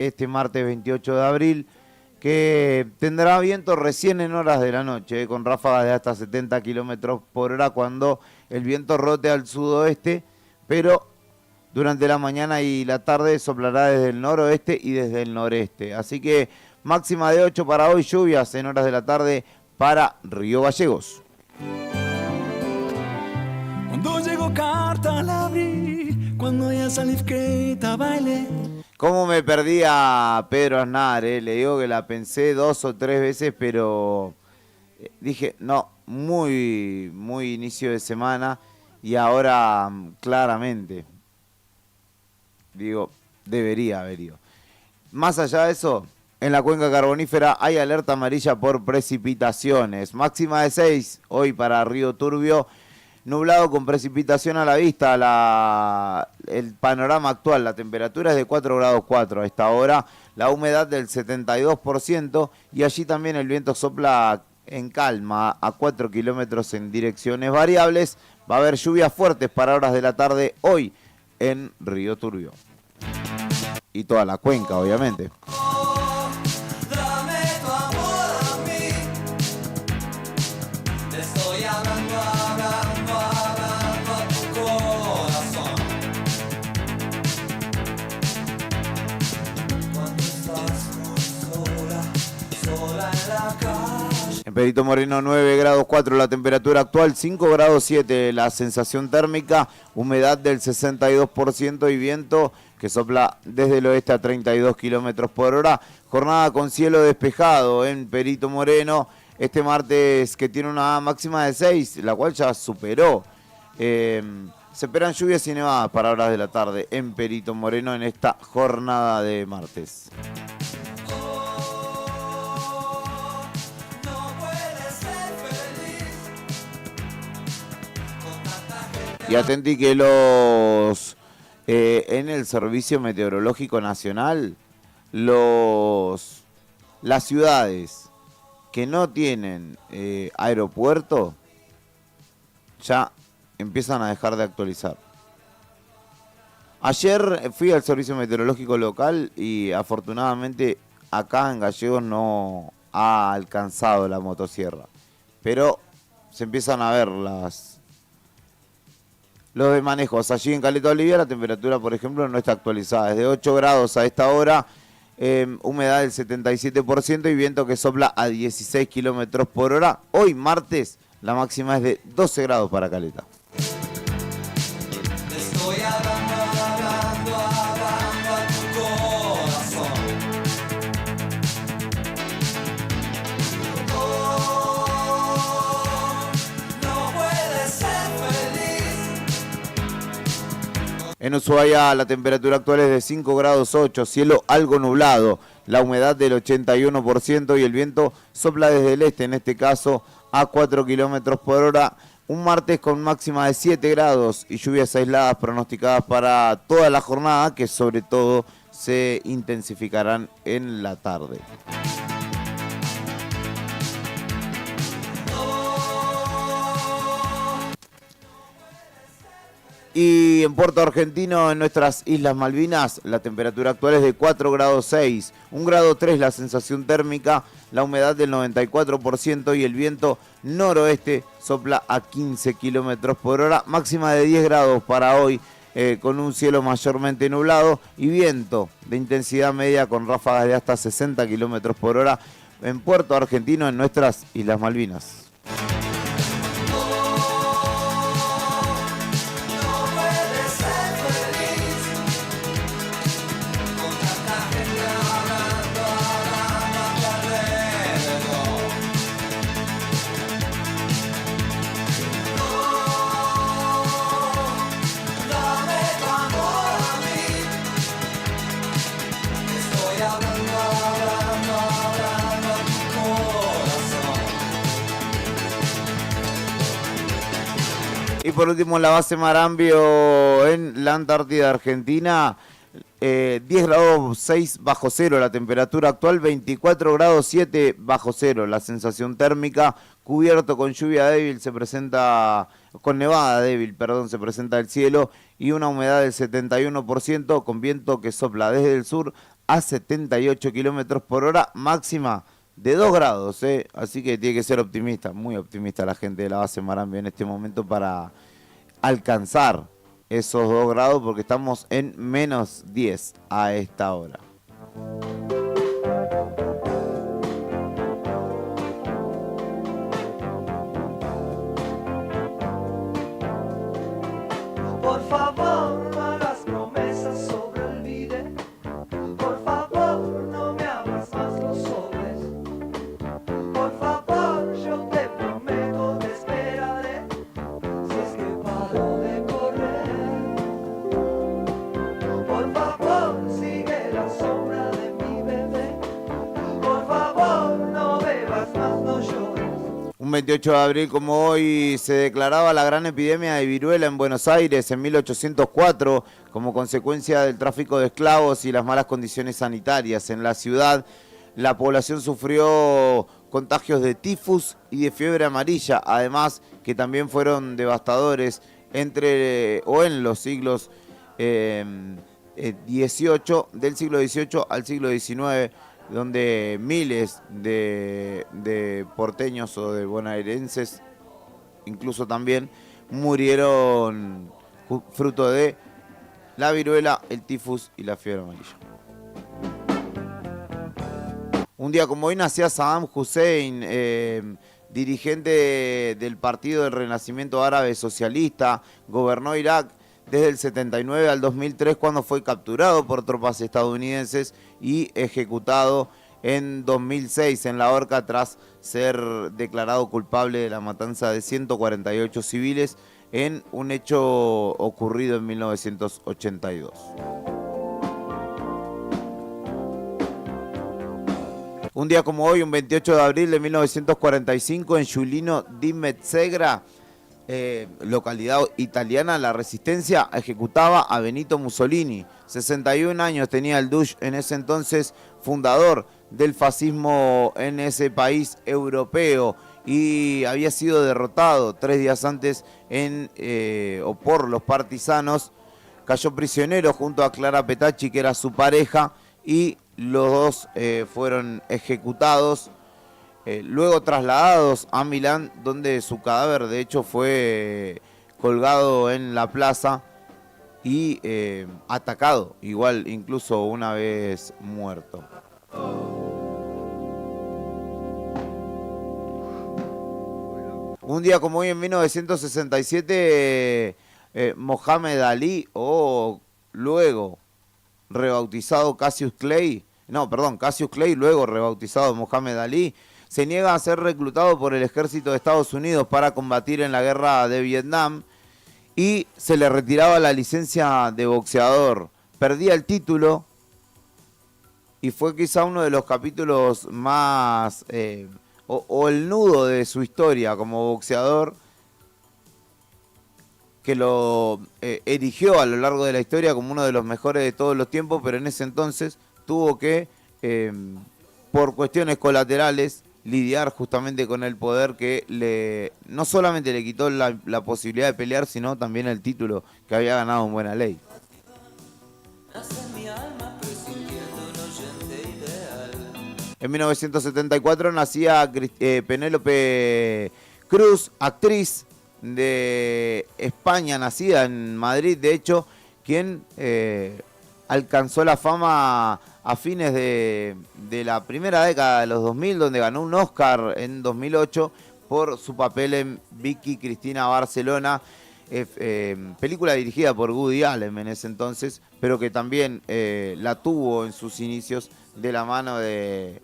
este martes 28 de abril, que tendrá viento recién en horas de la noche, con ráfagas de hasta 70 kilómetros por hora cuando el viento rote al sudoeste, pero durante la mañana y la tarde soplará desde el noroeste y desde el noreste. Así que máxima de 8 para hoy, lluvias en horas de la tarde para Río Gallegos. Cuando llegó carta la abrí, cuando ella salí que baile. ¿Cómo me perdí a Pedro Aznar? Le digo que la pensé 2 o 3 veces, pero dije, no, muy inicio de semana y ahora claramente, digo, debería haber ido. Más allá de eso, en la cuenca carbonífera hay alerta amarilla por precipitaciones. Máxima de 6 hoy para Río Turbio. Nublado con precipitación a la vista, el panorama actual, la temperatura es de 4 grados 4 a esta hora, la humedad del 72% y allí también el viento sopla en calma a 4 kilómetros en direcciones variables. Va a haber lluvias fuertes para horas de la tarde hoy en Río Turbio. Y toda la cuenca, obviamente. En Perito Moreno 9 grados 4 la temperatura actual, 5 grados 7 la sensación térmica, humedad del 62% y viento que sopla desde el oeste a 32 kilómetros por hora. Jornada con cielo despejado en Perito Moreno este martes, que tiene una máxima de 6, la cual ya superó. Se esperan lluvias y nevadas para horas de la tarde en Perito Moreno en esta jornada de martes. Y atentí que en el Servicio Meteorológico Nacional, las ciudades que no tienen aeropuerto ya empiezan a dejar de actualizar. Ayer fui al Servicio Meteorológico local y afortunadamente acá en Gallegos no ha alcanzado la motosierra, pero se empiezan a ver los de manejos. Allí en Caleta Olivia la temperatura, por ejemplo, no está actualizada. Es de 8 grados a esta hora, humedad del 77% y viento que sopla a 16 kilómetros por hora. Hoy, martes, la máxima es de 12 grados para Caleta. Estoy hablando a tu corazón. No puedes ser feliz. En Ushuaia la temperatura actual es de 5 grados 8, cielo algo nublado, la humedad del 81% y el viento sopla desde el este, en este caso a 4 kilómetros por hora. Un martes con máxima de 7 grados y lluvias aisladas pronosticadas para toda la jornada, que sobre todo se intensificarán en la tarde. Y en Puerto Argentino, en nuestras Islas Malvinas, la temperatura actual es de 4 grados 6, 1 grado 3 la sensación térmica, la humedad del 94% y el viento noroeste sopla a 15 kilómetros por hora, máxima de 10 grados para hoy, con un cielo mayormente nublado y viento de intensidad media con ráfagas de hasta 60 kilómetros por hora en Puerto Argentino, en nuestras Islas Malvinas. Y por último, la base Marambio en la Antártida Argentina, 10 grados 6 bajo cero la temperatura actual, 24 grados 7 bajo cero la sensación térmica, cubierto con lluvia débil, con nevada débil, se presenta el cielo y una humedad del 71% con viento que sopla desde el sur a 78 kilómetros por hora, máxima de 2 grados, así que tiene que ser optimista, muy optimista la gente de la base Marambio en este momento para alcanzar esos 2 grados, porque estamos en menos 10 a esta hora. Por favor, no hagas promesas sobre el vide. Por favor, no me abras más los sobres. Por favor, yo te prometo te esperaré. Si es que paro de correr. Por favor, sigue la sombra de mi bebé. Por favor, no bebas más, no llores. Un 28 de abril como hoy se declaraba la gran epidemia de viruela en Buenos Aires en 1804 como consecuencia del tráfico de esclavos y las malas condiciones sanitarias en la ciudad. La población sufrió contagios de tifus y de fiebre amarilla, además que también fueron devastadores en los siglos del siglo XVIII al siglo XIX, donde miles de porteños o de bonaerenses, incluso también, murieron fruto de la viruela, el tifus y la fiebre amarilla. Un día como hoy nacía Saddam Hussein, dirigente del Partido del Renacimiento Árabe Socialista, gobernó Irak desde el 79 al 2003, cuando fue capturado por tropas estadounidenses y ejecutado en 2006 en la horca tras ser declarado culpable de la matanza de 148 civiles en un hecho ocurrido en 1982. Un día como hoy, un 28 de abril de 1945, en Giulino di Mezzegra, localidad italiana, la resistencia ejecutaba a Benito Mussolini. 61 años tenía el Duce en ese entonces, fundador del fascismo en ese país europeo, y había sido derrotado 3 días antes por los partisanos. Cayó prisionero junto a Clara Petacci, que era su pareja, y los dos fueron ejecutados. Luego trasladados a Milán, donde su cadáver de hecho fue colgado en la plaza y atacado, igual incluso una vez muerto. Un día como hoy en 1967, Mohamed Ali, o luego rebautizado Cassius Clay, luego rebautizado Mohamed Ali, se niega a ser reclutado por el ejército de Estados Unidos para combatir en la guerra de Vietnam y se le retiraba la licencia de boxeador. Perdía el título y fue quizá uno de los capítulos más, o el nudo de su historia como boxeador, que lo erigió a lo largo de la historia como uno de los mejores de todos los tiempos, pero en ese entonces tuvo que, por cuestiones colaterales, lidiar justamente con el poder que no solamente le quitó la posibilidad de pelear, sino también el título que había ganado en buena ley. En 1974 nacía Penélope Cruz, actriz de España, nacida en Madrid, de hecho, quien alcanzó la fama a fines de la primera década de los 2000, donde ganó un Oscar en 2008 por su papel en Vicky Cristina Barcelona, película dirigida por Woody Allen en ese entonces, pero que también la tuvo en sus inicios de la mano de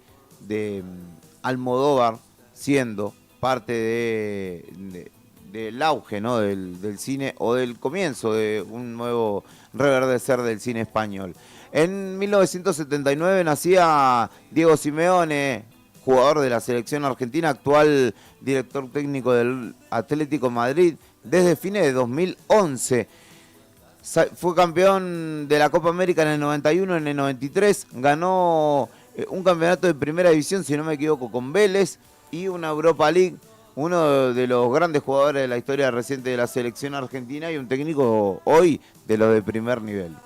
Almodóvar, siendo parte del auge, ¿no?, del cine, o del comienzo de un nuevo reverdecer del cine español. En 1979 nacía Diego Simeone, jugador de la selección argentina, actual director técnico del Atlético Madrid desde fines de 2011. Fue campeón de la Copa América en el 91, en el 93, ganó un campeonato de primera división, si no me equivoco, con Vélez, y una Europa League. Uno de los grandes jugadores de la historia reciente de la selección argentina y un técnico hoy de los de primer nivel.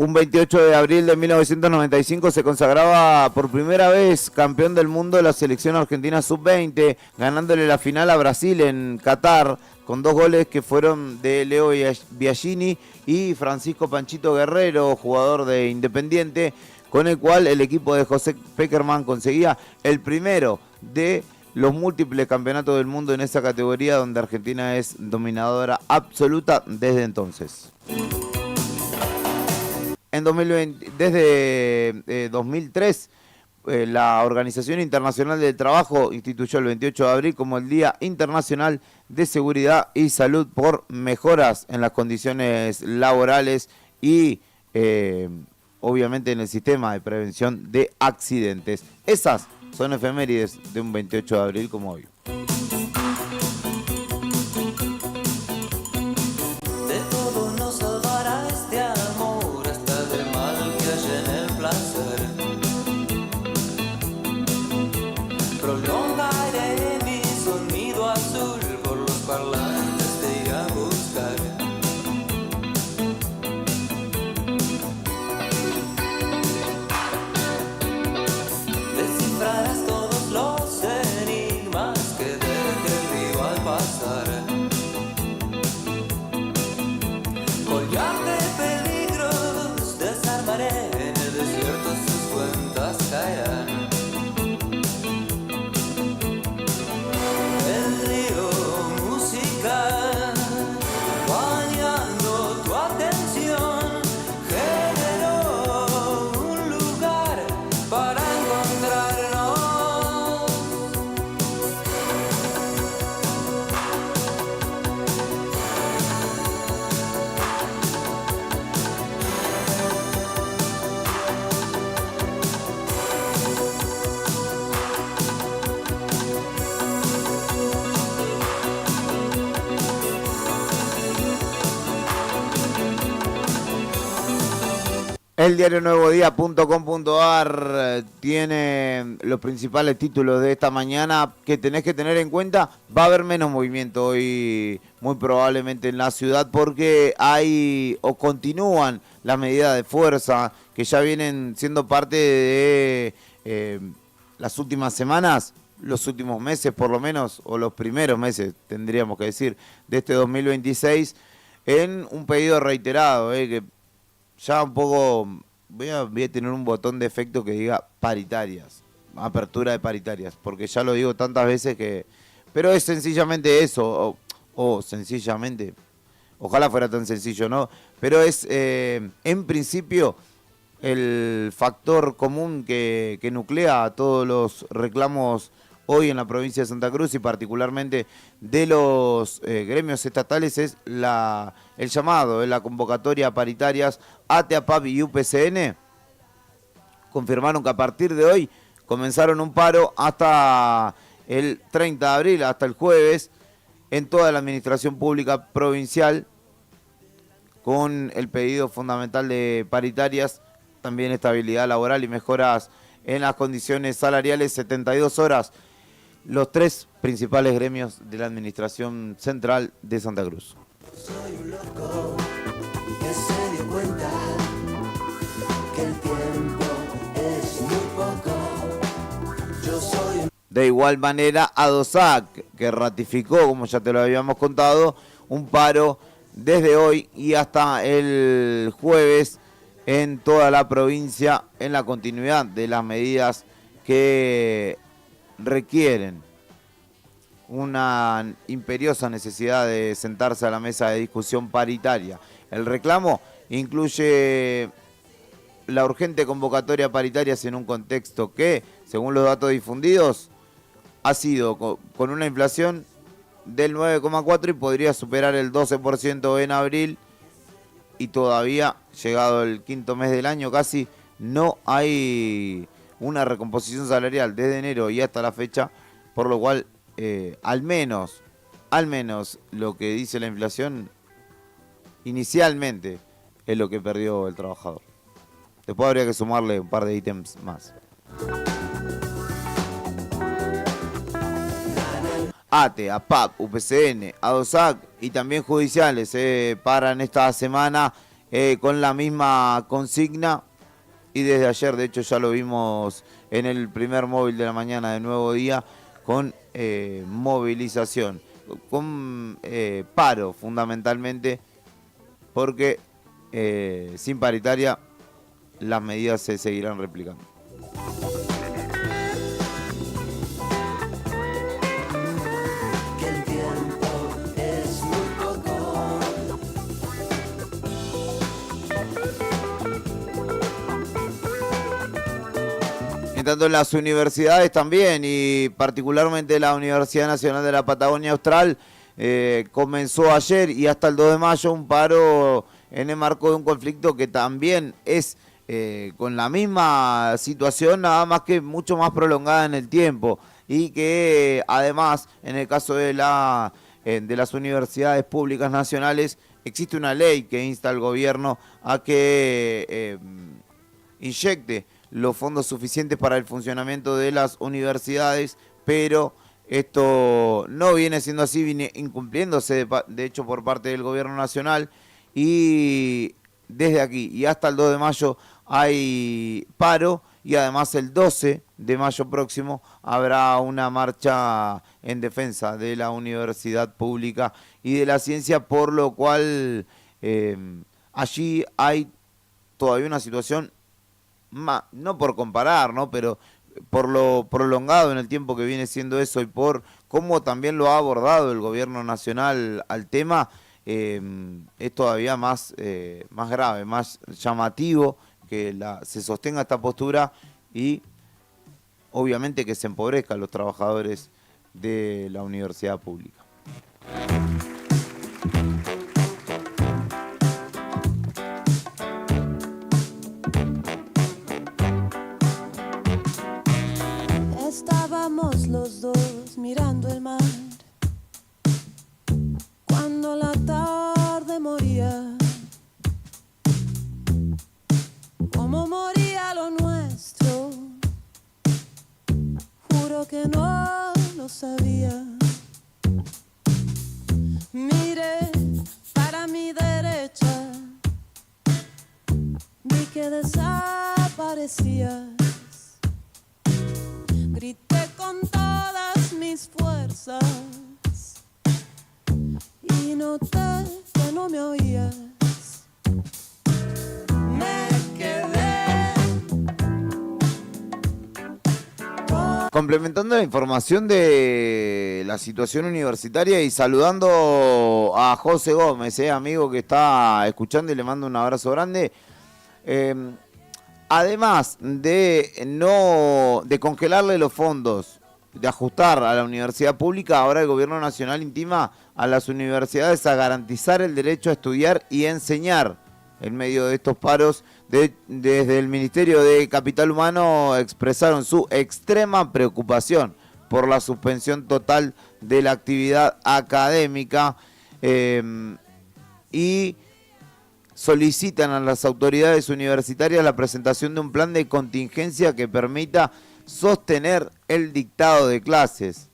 Un 28 de abril de 1995 se consagraba por primera vez campeón del mundo de la selección argentina sub-20, ganándole la final a Brasil en Qatar, con 2 goles que fueron de Leo Biagini y Francisco Panchito Guerrero, jugador de Independiente, con el cual el equipo de José Pekerman conseguía el primero de los múltiples campeonatos del mundo en esa categoría, donde Argentina es dominadora absoluta desde entonces. En 2020, desde 2003, la Organización Internacional del Trabajo instituyó el 28 de abril como el Día Internacional de Seguridad y Salud por mejoras en las condiciones laborales y obviamente en el sistema de prevención de accidentes. Esas son efemérides de un 28 de abril como hoy. El diario nuevodía.com.ar tiene los principales títulos de esta mañana que tenés que tener en cuenta. Va a haber menos movimiento hoy muy probablemente en la ciudad porque hay o continúan las medidas de fuerza que ya vienen siendo parte de las últimas semanas, los últimos meses por lo menos, o los primeros meses tendríamos que decir, de este 2026, en un pedido reiterado, que ya un poco, voy a tener un botón de efecto que diga paritarias, apertura de paritarias, porque ya lo digo tantas veces que... Pero es sencillamente eso, o sencillamente, ojalá fuera tan sencillo, ¿no? Pero es, en principio, el factor común que nuclea a todos los reclamos hoy en la provincia de Santa Cruz y particularmente de los gremios estatales es el llamado, la convocatoria a paritarias. ATE, APAP y UPCN confirmaron que a partir de hoy comenzaron un paro hasta el 30 de abril, hasta el jueves, en toda la administración pública provincial, con el pedido fundamental de paritarias, también estabilidad laboral y mejoras en las condiciones salariales. 72 horas. Los 3 principales gremios de la Administración Central de Santa Cruz. Soy un loco que se dio cuenta que el tiempo es muy poco. Yo soy De igual manera, ADOSAC, que ratificó, como ya te lo habíamos contado, un paro desde hoy y hasta el jueves en toda la provincia, en la continuidad de las medidas que requieren una imperiosa necesidad de sentarse a la mesa de discusión paritaria. El reclamo incluye la urgente convocatoria a paritarias en un contexto que, según los datos difundidos, ha sido con una inflación del 9,4 y podría superar el 12% en abril, y todavía, llegado el quinto mes del año casi, no hay una recomposición salarial desde enero y hasta la fecha, por lo cual al menos lo que dice la inflación inicialmente es lo que perdió el trabajador. Después habría que sumarle un par de ítems más. ATE, APAP, UPCN, ADOSAC y también judiciales paran esta semana con la misma consigna. Y desde ayer, de hecho, ya lo vimos en el primer móvil de la mañana de Nuevo Día, con movilización, con paro fundamentalmente, porque sin paritaria las medidas se seguirán replicando. Que el tiempo es muy poco. En tanto en las universidades también, y particularmente la Universidad Nacional de la Patagonia Austral, comenzó ayer y hasta el 2 de mayo un paro en el marco de un conflicto que también es con la misma situación, nada más que mucho más prolongada en el tiempo, y que además en el caso de las universidades públicas nacionales existe una ley que insta al gobierno a que inyecte los fondos suficientes para el funcionamiento de las universidades, pero esto no viene siendo así, viene incumpliéndose de hecho por parte del gobierno nacional, y desde aquí y hasta el 2 de mayo hay paro, y además el 12 de mayo próximo habrá una marcha en defensa de la universidad pública y de la ciencia, por lo cual allí hay todavía una situación, no por comparar, ¿no?, pero por lo prolongado en el tiempo que viene siendo eso y por cómo también lo ha abordado el gobierno nacional al tema, es todavía más grave, más llamativo que se sostenga esta postura y obviamente que se empobrezcan los trabajadores de la universidad pública. Estábamos los dos mirando el mar cuando la tarde moría, como moría lo nuestro, juro que no lo sabía. Miré para mi derecha, vi que desaparecías. Grité con todas mis fuerzas y noté que no me oías. Me quedé. Complementando la información de la situación universitaria y saludando a José Gómez, amigo que está escuchando, y le mando un abrazo grande. Además de congelarle los fondos, de ajustar a la universidad pública, ahora el gobierno nacional intima a las universidades a garantizar el derecho a estudiar y enseñar. En medio de estos paros, desde el Ministerio de Capital Humano expresaron su extrema preocupación por la suspensión total de la actividad académica y solicitan a las autoridades universitarias la presentación de un plan de contingencia que permita sostener el dictado de clases.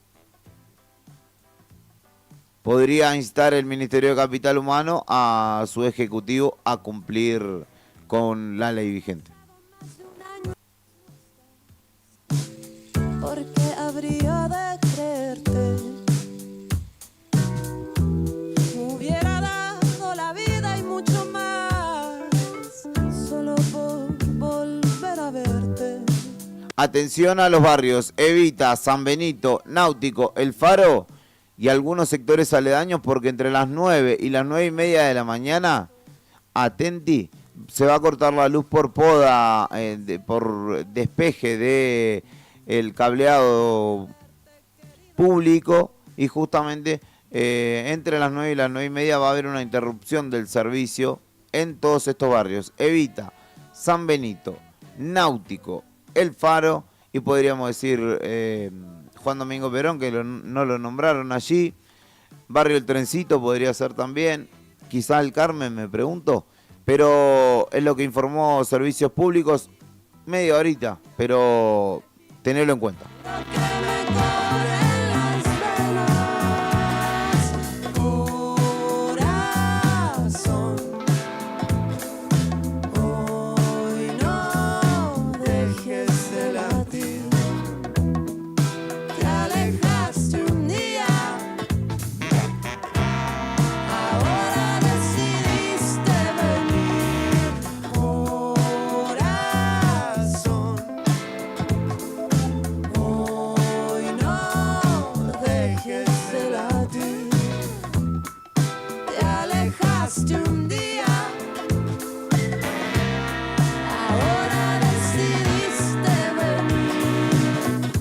Podría instar el Ministerio de Capital Humano a su ejecutivo a cumplir con la ley vigente. ¿Por qué habría de creerte? Hubiera dado la vida y mucho más, solo por volver a verte. Atención a los barrios Evita, San Benito, Náutico, El Faro y algunos sectores aledaños, porque entre las 9 y las 9:30 de la mañana, atenti, se va a cortar la luz por poda, por despeje de el cableado público, y justamente entre las 9 y las 9:30 va a haber una interrupción del servicio en todos estos barrios: Evita, San Benito, Náutico, El Faro y podríamos decir Juan Domingo Perón, que no lo nombraron allí. Barrio El Trencito podría ser también, quizá El Carmen, me pregunto, pero es lo que informó Servicios Públicos, media horita, pero tenedlo en cuenta. llegaste un día. Ahora decidiste venir.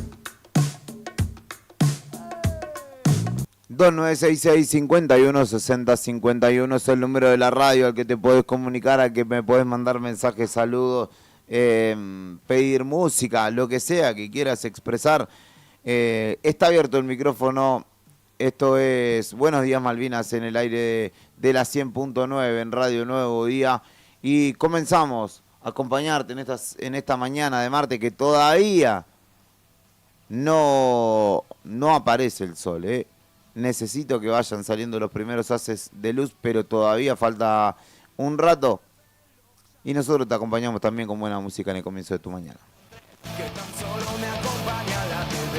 2966-5160-51 es el número de la radio al que te podés comunicar, al que me podés mandar mensajes, saludos, pedir música, lo que sea que quieras expresar. Está abierto el micrófono. Esto es Buenos Días Malvinas en el aire de la 100.9 en Radio Nuevo Día. Y comenzamos a acompañarte en esta mañana de martes que todavía no aparece el sol, ¿eh? Necesito que vayan saliendo los primeros haces de luz, pero todavía falta un rato. Y nosotros te acompañamos también con buena música en el comienzo de tu mañana. Que tan solo me acompaña la TV.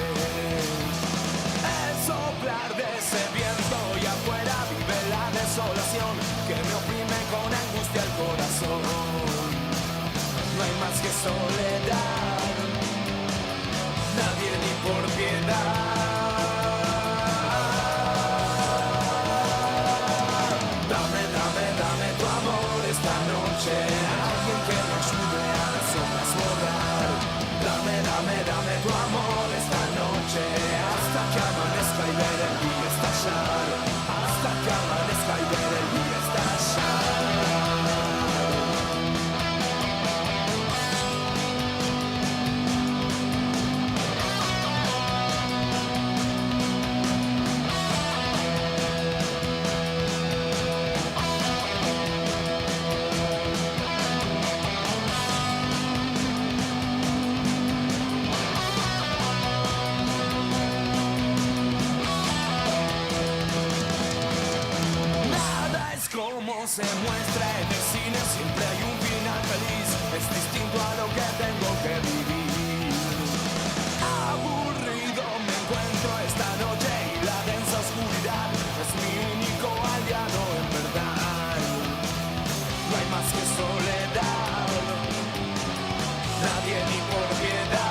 El soplar de ese viento y afuera vive la desolación que me oprime con angustia el corazón. No hay más que soledad, nadie ni por piedad. Dame tu amor esta noche, alguien que me ayude a las sombras borrar. Dame tu amor esta noche, hasta que amanezca y ver el día estallar. Hasta que amanezca y ver el día estallar. Como se muestra en el cine, siempre hay un final feliz. Es distinto a lo que tengo que vivir. Aburrido me encuentro esta noche y la densa oscuridad es mi único aliado en verdad. No hay más que soledad, nadie ni por piedad.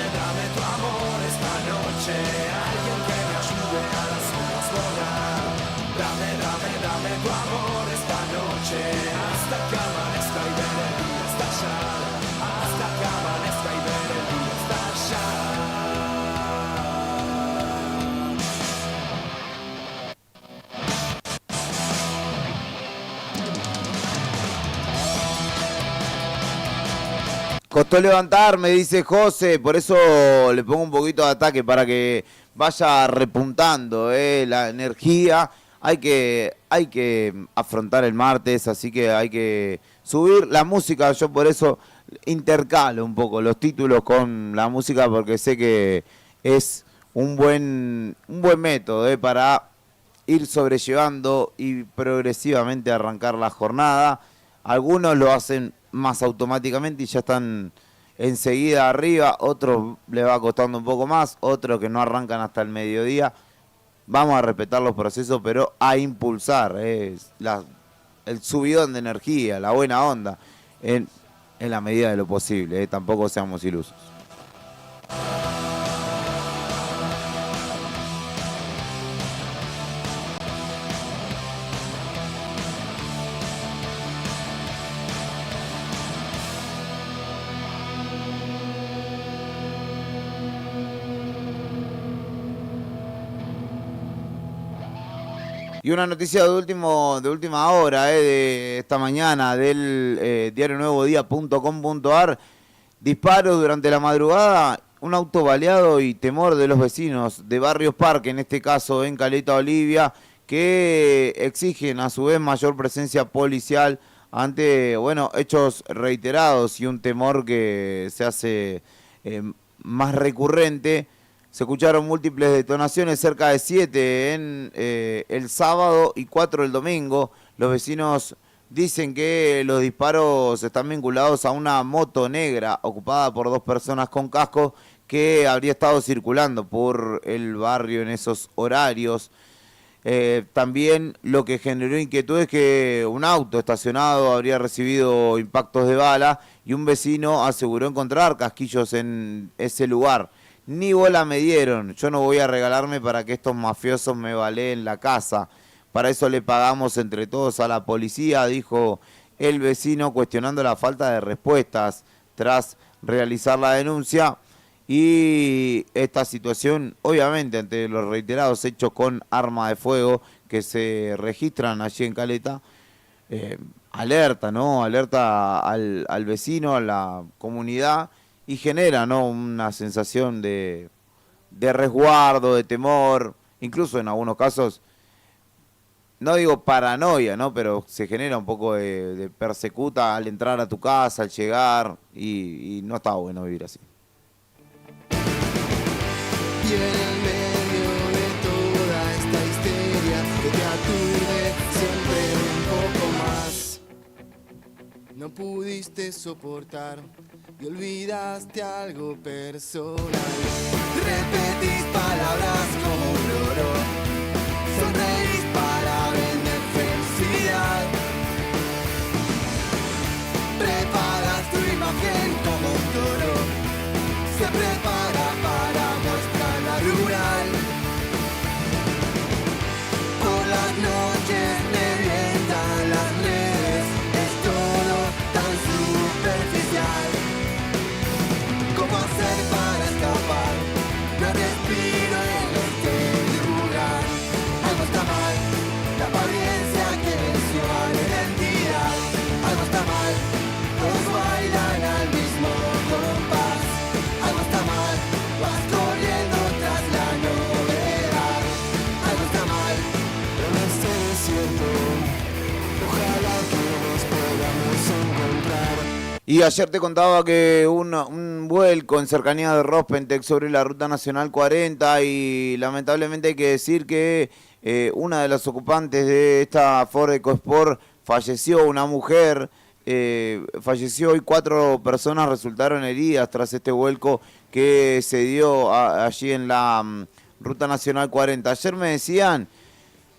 Dame tu amor esta noche, alguien que me ayude a las sombras volar. Dame tu amor esta noche, hasta que amanezca y ver el día estallar. Hasta que amanezca y ver el día estallar. Costó levantarme, dice José, por eso le pongo un poquito de ataque para que vaya repuntando la energía. Hay que afrontar el martes, así que hay que subir la música. Yo por eso intercalo un poco los títulos con la música, porque sé que es un buen método para ir sobrellevando y progresivamente arrancar la jornada. Algunos lo hacen más automáticamente y ya están enseguida arriba, otros le va costando un poco más, otros que no arrancan hasta el mediodía. Vamos a respetar los procesos, pero a impulsar el subidón de energía, la buena onda, en la medida de lo posible, tampoco seamos ilusos. Y una noticia de última hora, de esta mañana, del diarionuevodía.com.ar. Disparos durante la madrugada, un auto baleado y temor de los vecinos de Barrios Parque, en este caso en Caleta Olivia, que exigen a su vez mayor presencia policial ante, hechos reiterados y un temor que se hace más recurrente. Se escucharon múltiples detonaciones, cerca de 7 en el sábado y 4 el domingo. Los vecinos dicen que los disparos están vinculados a una moto negra ocupada por 2 personas con casco que habría estado circulando por el barrio en esos horarios. También lo que generó inquietud es que un auto estacionado habría recibido impactos de bala y un vecino aseguró encontrar casquillos en ese lugar. Ni bola me dieron. Yo no voy a regalarme para que estos mafiosos me baleen la casa. Para eso le pagamos entre todos a la policía, dijo el vecino, cuestionando la falta de respuestas tras realizar la denuncia. Y esta situación, obviamente, ante los reiterados hechos con arma de fuego que se registran allí en Caleta, alerta, ¿no? Alerta al vecino, a la comunidad, y genera, ¿no?, una sensación de resguardo, de temor, incluso en algunos casos, no digo paranoia, ¿no?, pero se genera un poco de persecuta al entrar a tu casa, al llegar, y no está bueno vivir así. Y en el medio de toda esta histeria que te aturde siempre un poco más, no pudiste soportar y olvidaste algo personal. Repetís palabras como un loro, sonreís para vender felicidad. Preparas tu imagen como un toro, se prepara para mostrar la rural. Por las noches revientan las redes, es todo tan superficial. ¿Cómo hacer para escapar? No respiro en este lugar. Algo está mal, la apariencia que venció a la identidad. Algo está mal, todos bailan al mismo compás. Algo está mal, vas corriendo tras la novedad. Algo está mal, pero no estoy diciendo. Ojalá que nos podamos encontrar. Y ayer te contaba que un vuelco en cercanía de Rospentex sobre la Ruta Nacional 40, y lamentablemente hay que decir que una de las ocupantes de esta Ford EcoSport falleció, una mujer, falleció, y 4 personas resultaron heridas tras este vuelco que se dio allí en la Ruta Nacional 40. Ayer me decían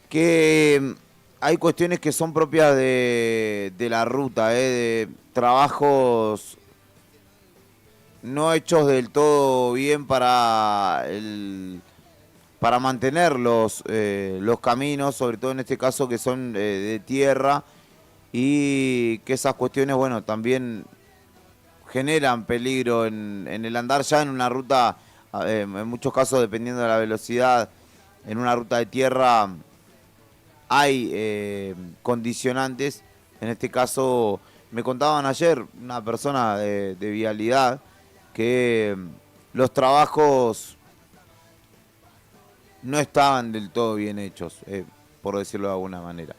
que hay cuestiones que son propias de la ruta, de trabajos no hechos del todo bien para mantener los caminos, sobre todo en este caso que son de tierra, y que esas cuestiones, bueno, también generan peligro en el andar ya en una ruta, en muchos casos dependiendo de la velocidad, en una ruta de tierra hay condicionantes. En este caso me contaban ayer una persona de vialidad que los trabajos no estaban del todo bien hechos, por decirlo de alguna manera.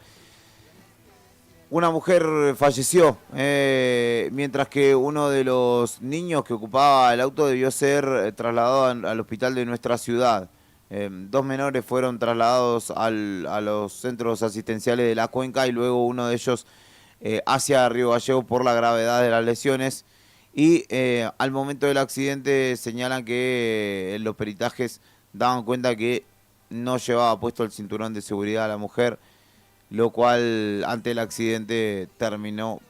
Una mujer falleció, mientras que uno de los niños que ocupaba el auto debió ser trasladado al hospital de nuestra ciudad. 2 menores fueron trasladados a los centros asistenciales de la Cuenca, y luego uno de ellos hacia Río Gallegos por la gravedad de las lesiones. Y al momento del accidente señalan que los peritajes daban cuenta que no llevaba puesto el cinturón de seguridad a la mujer, lo cual ante el accidente terminó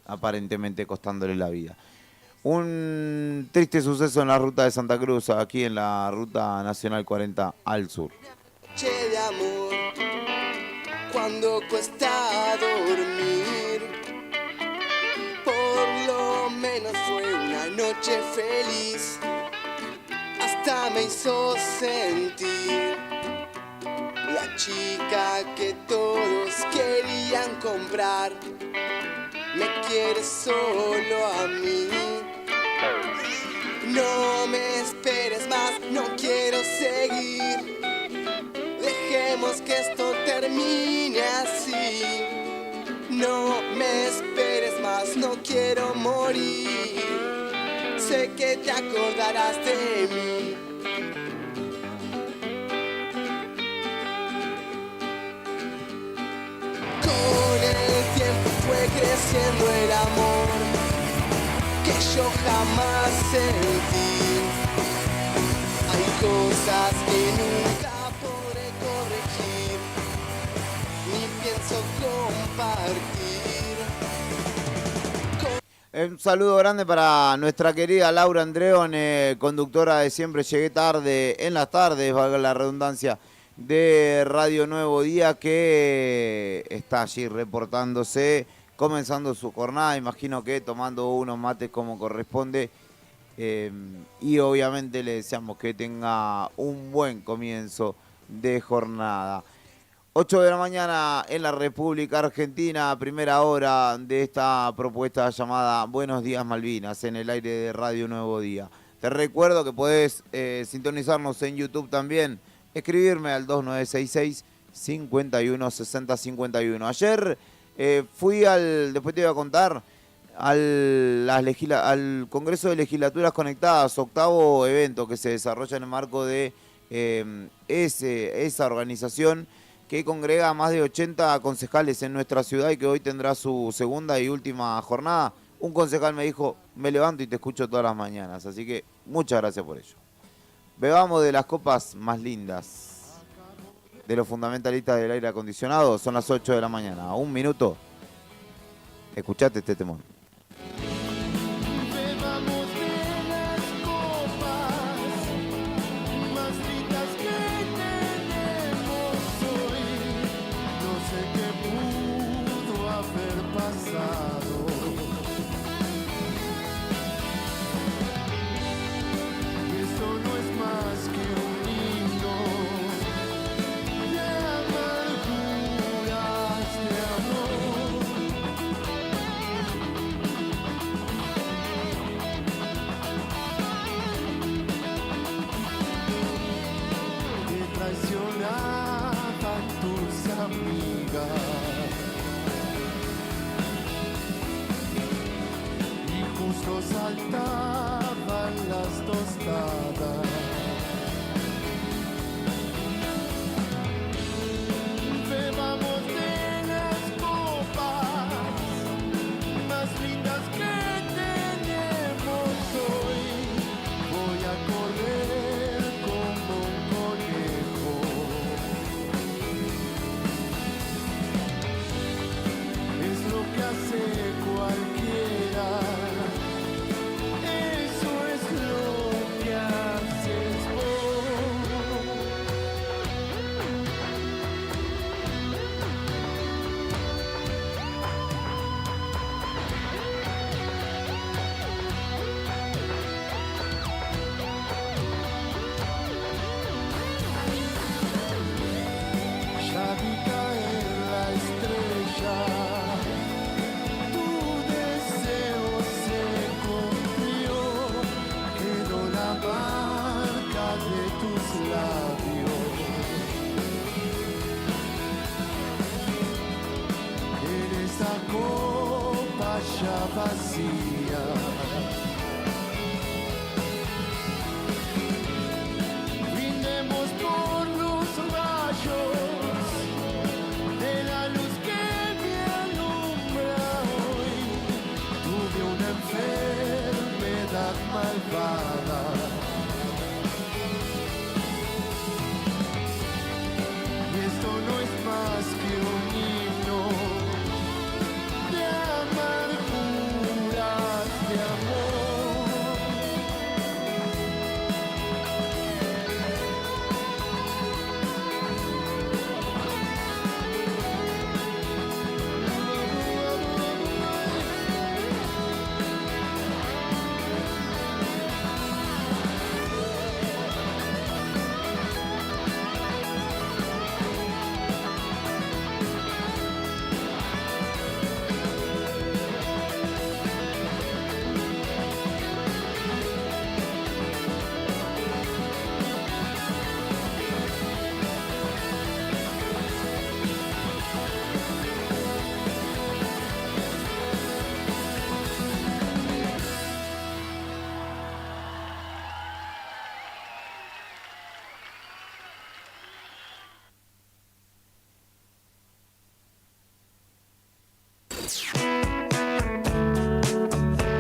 aparentemente costándole la vida. Un triste suceso en la ruta de Santa Cruz, aquí en la Ruta Nacional 40 al sur. Noche de amor, cuando cuesta dormir, por lo menos fue una noche feliz, hasta me hizo sentir la chica que todos querían comprar, me quiere solo a mí. No me esperes más, no quiero seguir. Dejemos que esto termine así. No me esperes más, no quiero morir. Sé que te acordarás de mí. Con el tiempo fue creciendo el amor que yo jamás sentí. Hay cosas que nunca podré corregir, ni pienso compartir. Un saludo grande para nuestra querida Laura Andreone, conductora de Siempre Llegué Tarde, en las tardes, valga la redundancia, de Radio Nuevo Día, que está allí reportándose, comenzando su jornada, imagino que tomando unos mates como corresponde, y obviamente le deseamos que tenga un buen comienzo de jornada. 8 de la mañana en la República Argentina, primera hora de esta propuesta llamada Buenos Días Malvinas, en el aire de Radio Nuevo Día. Te recuerdo que podés sintonizarnos en YouTube también, escribirme al 2966 51 60 51. Ayer fui después te iba a contar, al Congreso de Legislaturas Conectadas, 8º evento que se desarrolla en el marco de esa organización que congrega a más de 80 concejales en nuestra ciudad y que hoy tendrá su segunda y última jornada. Un concejal me dijo, me levanto y te escucho todas las mañanas, así que muchas gracias por ello. Bebamos de las copas más lindas de los fundamentalistas del aire acondicionado. Son las 8 de la mañana. Un minuto. Escuchate este temón. Bebamos de las copas más lindas que tenemos hoy. No sé qué pudo haber pasado. Y esto no es más que un himno de amarguras de amor. Te traicionaban tus amigas y justo saltaban las tostadas. Bebamos de las copas más lindas que tenemos hoy. Voy a correr como un conejo. Es lo que hace cualquiera. Eso es lo que haces vos. Ya vi caer la estrella, tu deseo se cumplió, quedó la marca de tus labios. En esa copa ya vacía, brindemos por los rayos de la luz que me alumbra hoy. Tuve una enfermedad malvada. Y esto no es más que un himno de amarguras de amor.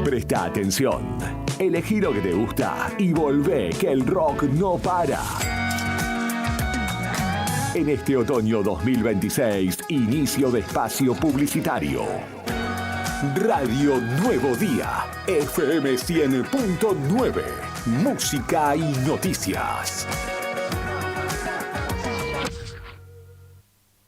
Presta atención, elegí lo que te gusta y volvé que el rock no para. En este otoño 2026, inicio de espacio publicitario. Radio Nuevo Día, FM 100.9, música y noticias.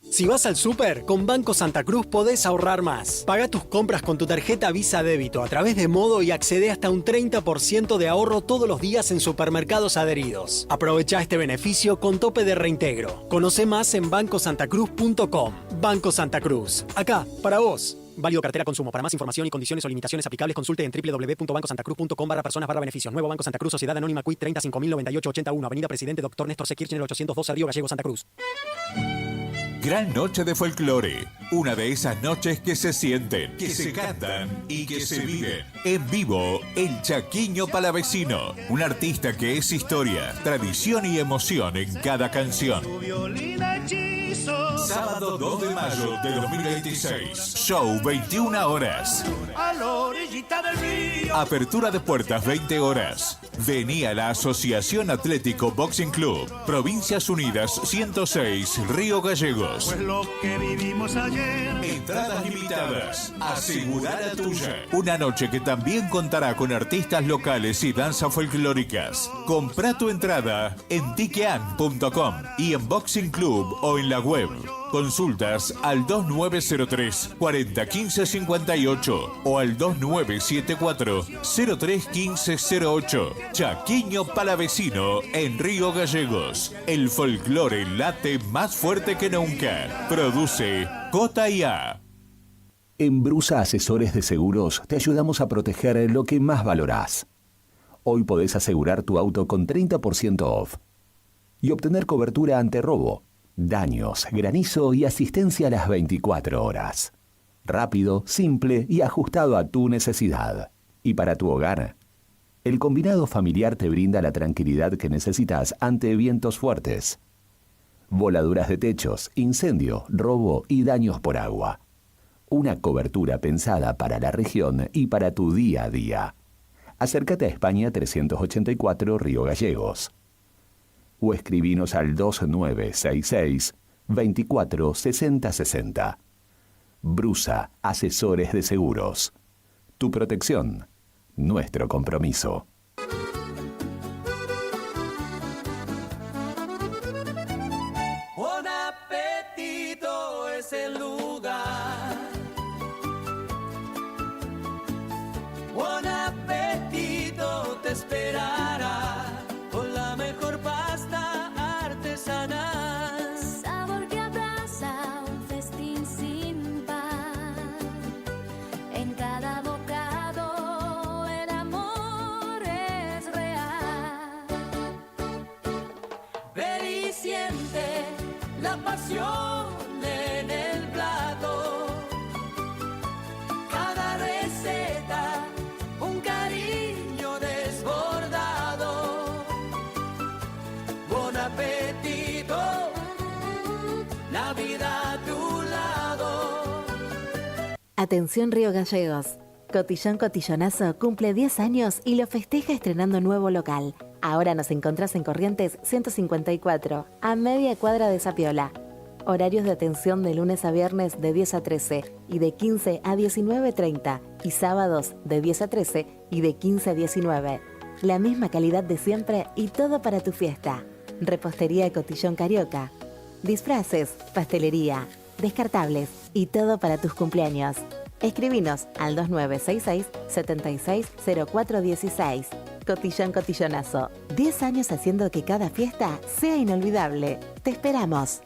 Si vas al súper, con Banco Santa Cruz podés ahorrar más. Paga tus compras con tu tarjeta Visa Débito a través de Modo y accede hasta un 30% de ahorro todos los días en supermercados adheridos. Aprovecha este beneficio con tope de reintegro. Conoce más en bancosantacruz.com. Banco Santa Cruz. Acá, para vos. Válido cartera consumo. Para más información y condiciones o limitaciones aplicables, consulte en www.bancosantacruz.com/personas/beneficios. Nuevo Banco Santa Cruz, Sociedad Anónima Quit 3509881, Avenida Presidente Dr. Néstor C. Kirchner 812, Río Gallegos, Santa Cruz. Gran noche de folclore. Una de esas noches que se sienten, que se cantan y que se viven. En vivo, el Chaquiño Palavecino. Un artista que es historia, tradición y emoción en cada canción. Sábado 2 de mayo de 2026. Show 21 horas. A la orillita del río. Apertura de puertas 20 horas. Vení a la Asociación Atlético Boxing Club, Provincias Unidas 106, Río Gallegos. Pues lo que vivimos ayer. Entradas limitadas. Asegura la tuya. Una noche que también contará con artistas locales y danzas folclóricas. Comprá tu entrada en tiquean.com y en Boxing Club o en la web. Consultas al 2903 401558 o al 2974 031508. Chaquiño Palavecino en Río Gallegos. El folclore late más fuerte que nunca. Produce Cota IA. En Brusa Asesores de Seguros te ayudamos a proteger lo que más valorás. Hoy podés asegurar tu auto con 30% off y obtener cobertura ante robo, daños, granizo y asistencia a las 24 horas. Rápido, simple y ajustado a tu necesidad. Y para tu hogar, el combinado familiar te brinda la tranquilidad que necesitas ante vientos fuertes, voladuras de techos, incendio, robo y daños por agua. Una cobertura pensada para la región y para tu día a día. Acércate a España 384 Río Gallegos. O escribinos al 2966 24 60 60. Brusa Asesores de Seguros. Tu protección, nuestro compromiso. Buen apetito es el lugar. Buen apetito te esperará con la mejor pasta artesanal. Sabor que abraza un festín sin par. En cada bocado el amor es real. Ve y siente la pasión en el plato. Cada receta, un cariño desbordado. Buen apetito, la vida a tu lado. Atención Río Gallegos. Cotillón Cotillonazo cumple 10 años y lo festeja estrenando nuevo local. Ahora nos encontrás en Corrientes 154, a media cuadra de Zapiola. Horarios de atención de lunes a viernes de 10 a 13 y de 15 a 19:30 y sábados de 10 a 13 y de 15 a 19. La misma calidad de siempre y todo para tu fiesta. Repostería Cotillón Carioca. Disfraces, pastelería, descartables y todo para tus cumpleaños. Escribinos al 2966 760416. Cotillón Cotillonazo. 10 años haciendo que cada fiesta sea inolvidable. Te esperamos.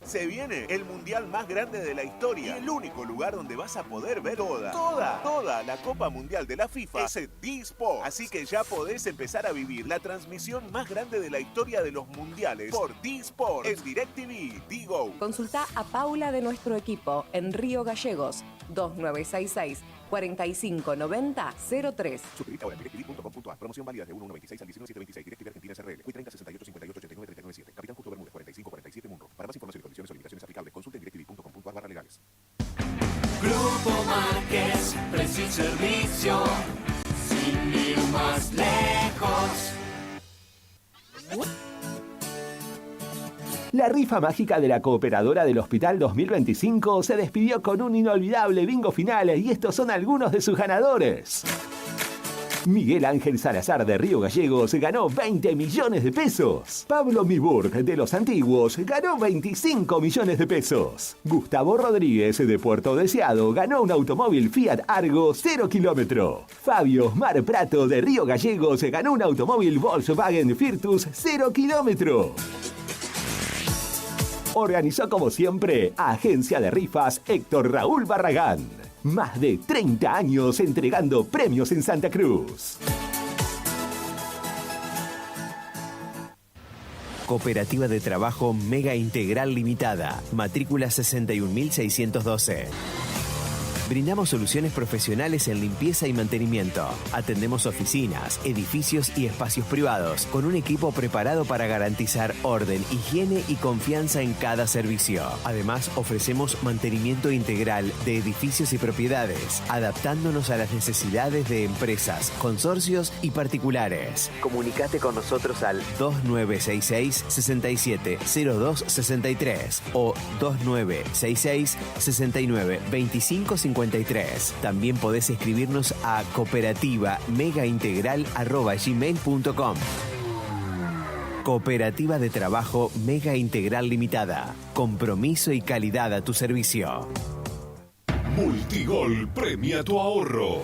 Se viene el mundial más grande de la historia y el único lugar donde vas a poder ver toda la Copa Mundial de la FIFA es en D-Sport. Así que ya podés empezar a vivir la transmisión más grande de la historia de los mundiales por D-Sport en DirecTV, Digo. Consulta a Paula de nuestro equipo en Río Gallegos 2966 4590-03. Suscribite ahora en directv.com.ar. Promoción válida de 1/1/26 al 19/7/26. DirecTV Argentina SRL. Hoy 30 68 58 89 39 7. Capitán Justo Bermúdez 45 47 Munro. Para más información y condiciones o limitaciones aplicables, consulte en directv.com.ar/legales. Grupo Márquez, precio y servicio, sin ir más lejos. La rifa mágica de la Cooperadora del Hospital 2025 se despidió con un inolvidable bingo final y estos son algunos de sus ganadores. Miguel Ángel Salazar de Río Gallegos ganó 20 millones de pesos. Pablo Miburg de Los Antiguos ganó 25 millones de pesos. Gustavo Rodríguez de Puerto Deseado ganó un automóvil Fiat Argo 0 kilómetro. Fabio Osmar Prato de Río Gallegos ganó un automóvil Volkswagen Virtus 0 kilómetro. Organizó como siempre Agencia de Rifas Héctor Raúl Barragán. Más de 30 años entregando premios en Santa Cruz. Cooperativa de Trabajo Mega Integral Limitada. Matrícula 61.612. Brindamos soluciones profesionales en limpieza y mantenimiento. Atendemos oficinas, edificios y espacios privados con un equipo preparado para garantizar orden, higiene y confianza en cada servicio. Además, ofrecemos mantenimiento integral de edificios y propiedades, adaptándonos a las necesidades de empresas, consorcios y particulares. Comunicate con nosotros al 2966-670263 o 2966-692553. También podés escribirnos a cooperativa-megaintegral@gmail.com. Cooperativa de Trabajo Mega Integral Limitada. Compromiso y calidad a tu servicio. Multigol premia tu ahorro.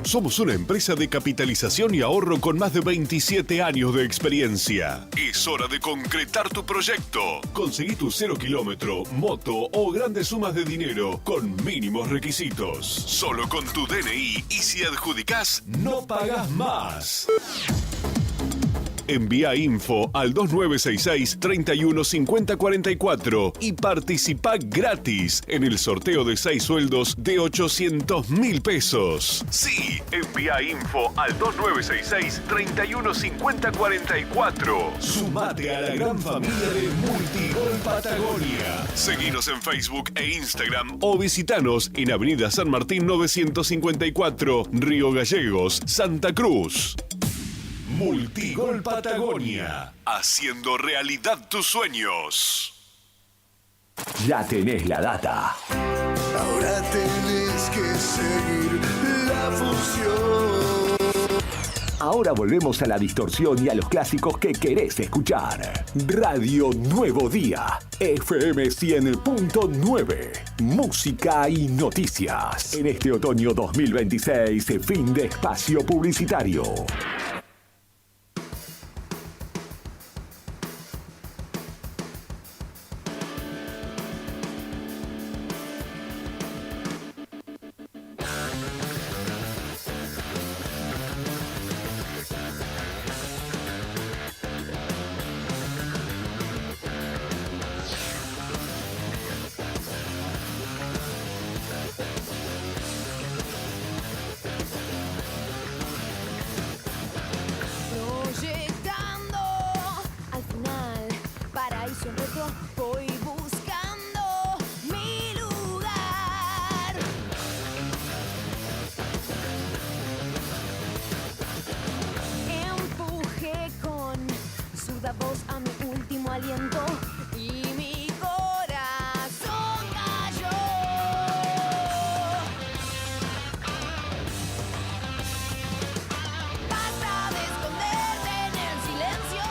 Somos una empresa de capitalización y ahorro con más de 27 años de experiencia. Es hora de concretar tu proyecto. Conseguí tu 0 kilómetro, moto o grandes sumas de dinero con mínimos requisitos. Solo con tu DNI y si adjudicás, no pagás más. Envía info al 2966-315044 y participa gratis en el sorteo de 6 sueldos de 800.000 pesos. Sí, envía info al 2966-315044. Sumate a la gran familia de Multigol Patagonia. Seguinos en Facebook e Instagram o visitanos en Avenida San Martín 954, Río Gallegos, Santa Cruz. Multigol Patagonia, haciendo realidad tus sueños. Ya tenés la data. Ahora tenés que seguir la función. Ahora volvemos a la distorsión y a los clásicos que querés escuchar. Radio Nuevo Día, FM 100.9. Música y noticias. En este otoño 2026, fin de espacio publicitario. Proyectando al final, paraíso en retro, voy buscando mi lugar. Empujé con suda voz a mi último aliento y mi corazón cayó. Basta de esconderte en el silencio.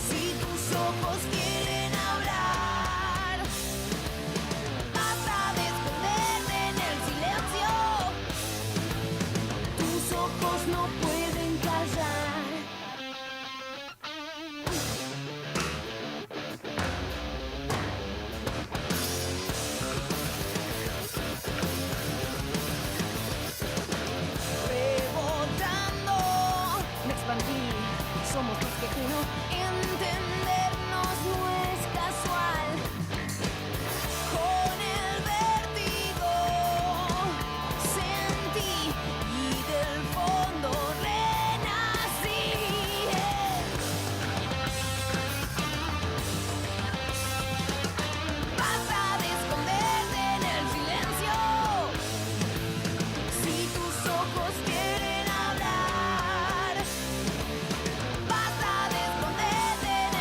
Si tus ojos quieren hablar, basta de esconderte en el silencio. Tus ojos no pueden callar. Rebotando, me expandí, somos más que uno, entendernos no es casual. Con el vértigo sentí y del fondo renací. Basta de esconderte en el silencio. Si tus ojos quieren hablar, basta de esconderte en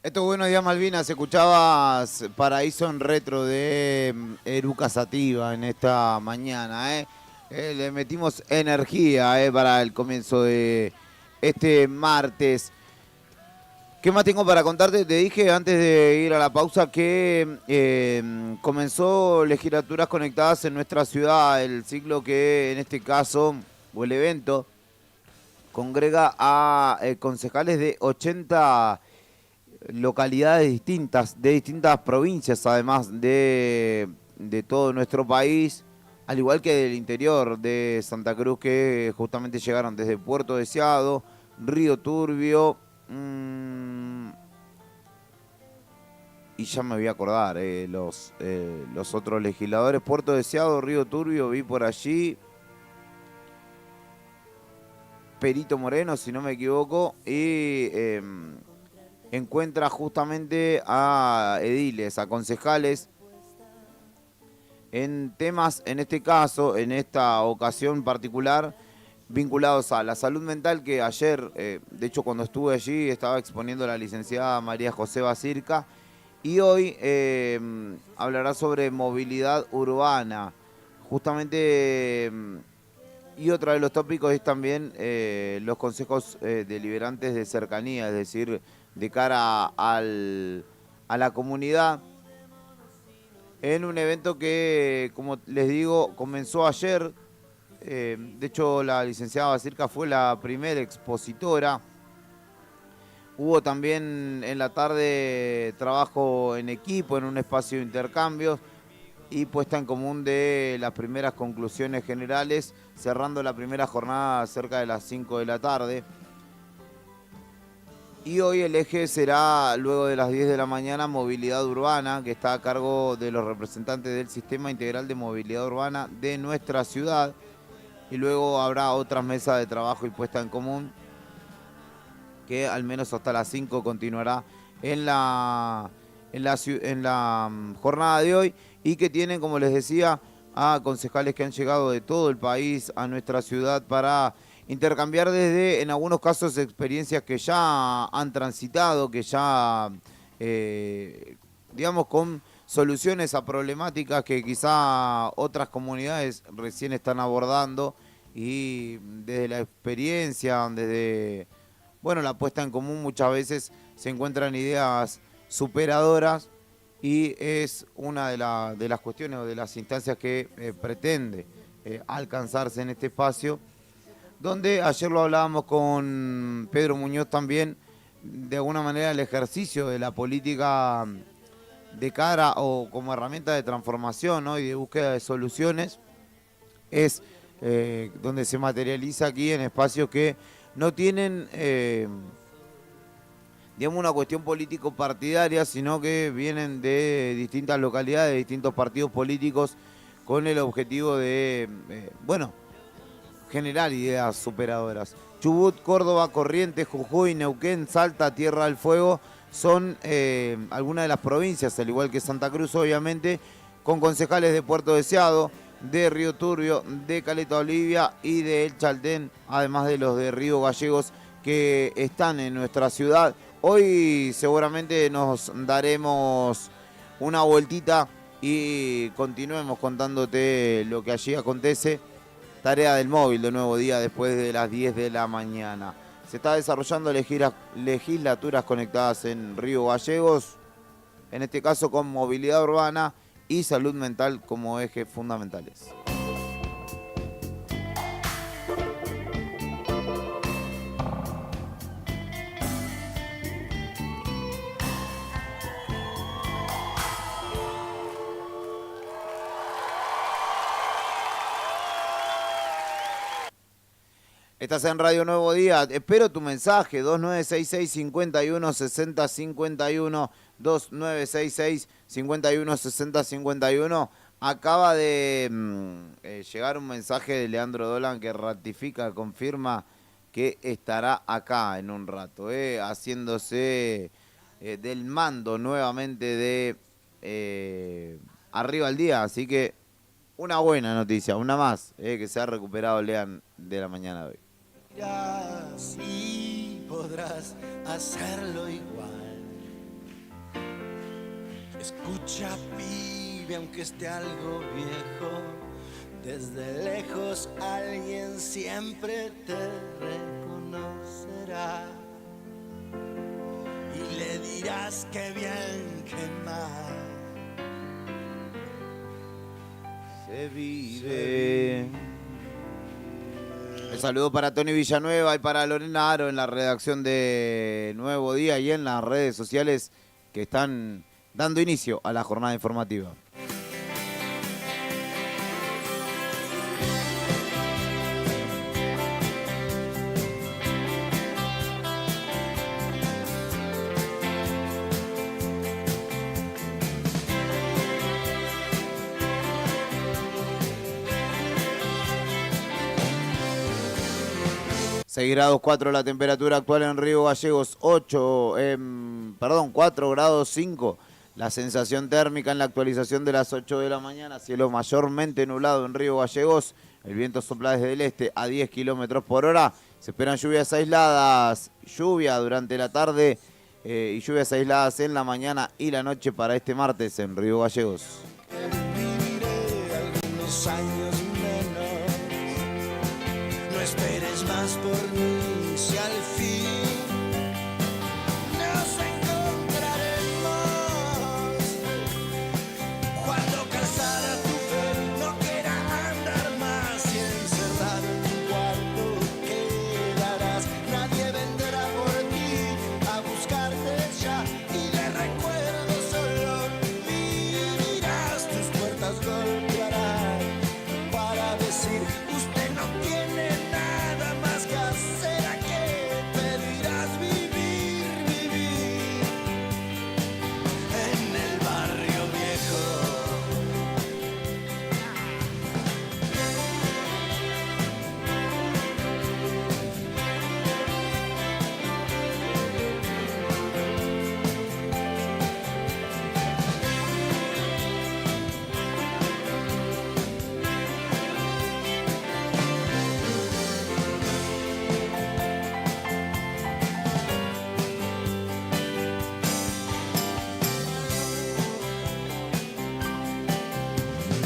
Estos Buenos Días Malvinas, escuchabas Paraíso en Retro de Eruca Sativa en esta mañana. Le metimos energía para el comienzo de este martes. ¿Qué más tengo para contarte? Te dije antes de ir a la pausa que comenzó Legislaturas Conectadas en nuestra ciudad, el ciclo que en este caso, o el evento, congrega a concejales de 80 localidades distintas, de distintas provincias, además de todo nuestro país, al igual que del interior de Santa Cruz, que justamente llegaron desde Puerto Deseado, Río Turbio, y ya me voy a acordar, los otros legisladores, Puerto Deseado, Río Turbio, vi por allí, Perito Moreno, si no me equivoco, y encuentra justamente a ediles, a concejales, en temas, en este caso, en esta ocasión particular, vinculados a la salud mental, que ayer, de hecho cuando estuve allí, estaba exponiendo la licenciada María José Basirca, y hoy hablará sobre movilidad urbana. Justamente, y otro de los tópicos es también los consejos deliberantes de cercanía, es decir, de cara a la comunidad, en un evento que, como les digo, comenzó ayer. De hecho, la licenciada Basirca fue la primera expositora. Hubo también en la tarde trabajo en equipo, en un espacio de intercambios y puesta en común de las primeras conclusiones generales, cerrando la primera jornada cerca de las 5 de la tarde. Y hoy el eje será, luego de las 10 de la mañana, movilidad urbana, que está a cargo de los representantes del Sistema Integral de Movilidad Urbana de nuestra ciudad. Y luego habrá otras mesas de trabajo y puesta en común, que al menos hasta las 5 continuará en la jornada de hoy, y que tienen, como les decía, a concejales que han llegado de todo el país a nuestra ciudad para intercambiar desde, en algunos casos, experiencias que ya han transitado, que ya, digamos, con soluciones a problemáticas que quizá otras comunidades recién están abordando, y desde la experiencia, desde, bueno, la puesta en común, muchas veces se encuentran ideas superadoras, y es una de las cuestiones o de las instancias que pretende alcanzarse en este espacio, donde ayer lo hablábamos con Pedro Muñoz también, de alguna manera el ejercicio de la política de cara o como herramienta de transformación, ¿no?, y de búsqueda de soluciones, es donde se materializa aquí en espacios que no tienen, digamos, una cuestión político-partidaria, sino que vienen de distintas localidades, de distintos partidos políticos, con el objetivo de, bueno, generar ideas superadoras. Chubut, Córdoba, Corrientes, Jujuy, Neuquén, Salta, Tierra del Fuego son algunas de las provincias, al igual que Santa Cruz, obviamente, con concejales de Puerto Deseado, de Río Turbio, de Caleta Olivia y de El Chaltén, además de los de Río Gallegos que están en nuestra ciudad. Hoy seguramente nos daremos una vueltita y continuemos contándote lo que allí acontece. Tarea del móvil de Nuevo Día después de las 10 de la mañana. Se está desarrollando legislaturas conectadas en Río Gallegos, en este caso con movilidad urbana y salud mental como ejes fundamentales. Estás en Radio Nuevo Día, espero tu mensaje, 2966-516051, 2966-516051. Acaba de llegar un mensaje de Leandro Dolan que ratifica, confirma que estará acá en un rato, haciéndose del mando nuevamente de Arriba al Día, así que una buena noticia, una más, que se ha recuperado Lean de la mañana de hoy. Y podrás hacerlo igual. Escucha, pibe, aunque esté algo viejo, desde lejos alguien siempre te reconocerá y le dirás que bien, que mal se vive. El saludo para Tony Villanueva y para Lorena Aro en la redacción de Nuevo Día y en las redes sociales que están dando inicio a la jornada informativa. Grados 4 la temperatura actual en Río Gallegos, 4 grados 5 la sensación térmica en la actualización de las 8 de la mañana, cielo mayormente nublado en Río Gallegos, el viento sopla desde el este a 10 kilómetros por hora, se esperan lluvias aisladas, lluvia durante la tarde y lluvias aisladas en la mañana y la noche para este martes en Río Gallegos. Algunos años menos, no esperes más por mí, si al fin nos encontraremos. Cuando cansada tu fe no quiera andar más y encerrado en tu cuarto quedarás. Nadie vendrá por ti a buscarte ya y de recuerdo solo vivirás. Tus puertas golpearán para decir usted no tiene nada más que hacer, a que pedirás vivir, vivir en el barrio viejo.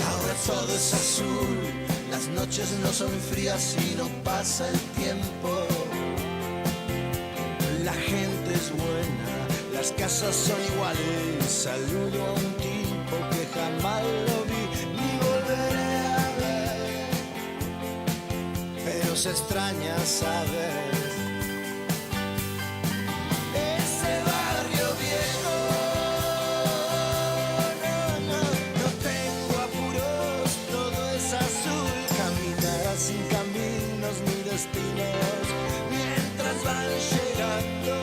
Ahora todo es azul, las noches no son frías y no pasa el tiempo. La gente es buena, las casas son iguales. Saludo a un tipo que jamás lo vi ni volveré a ver, pero se extraña saber ese barrio viejo. No tengo apuros, todo es azul. Caminarás sin caminos ni destinos, mientras van llegando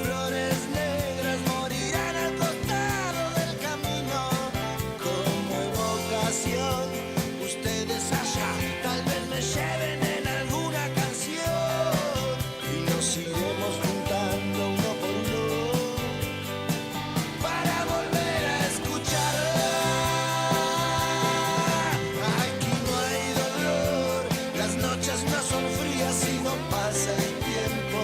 flores negras, morirán al costado del camino. Como evocación, ustedes allá tal vez me lleven en alguna canción y nos iremos juntando uno por uno para volver a escucharla. Aquí no hay dolor, las noches no son frías y no pasa el tiempo.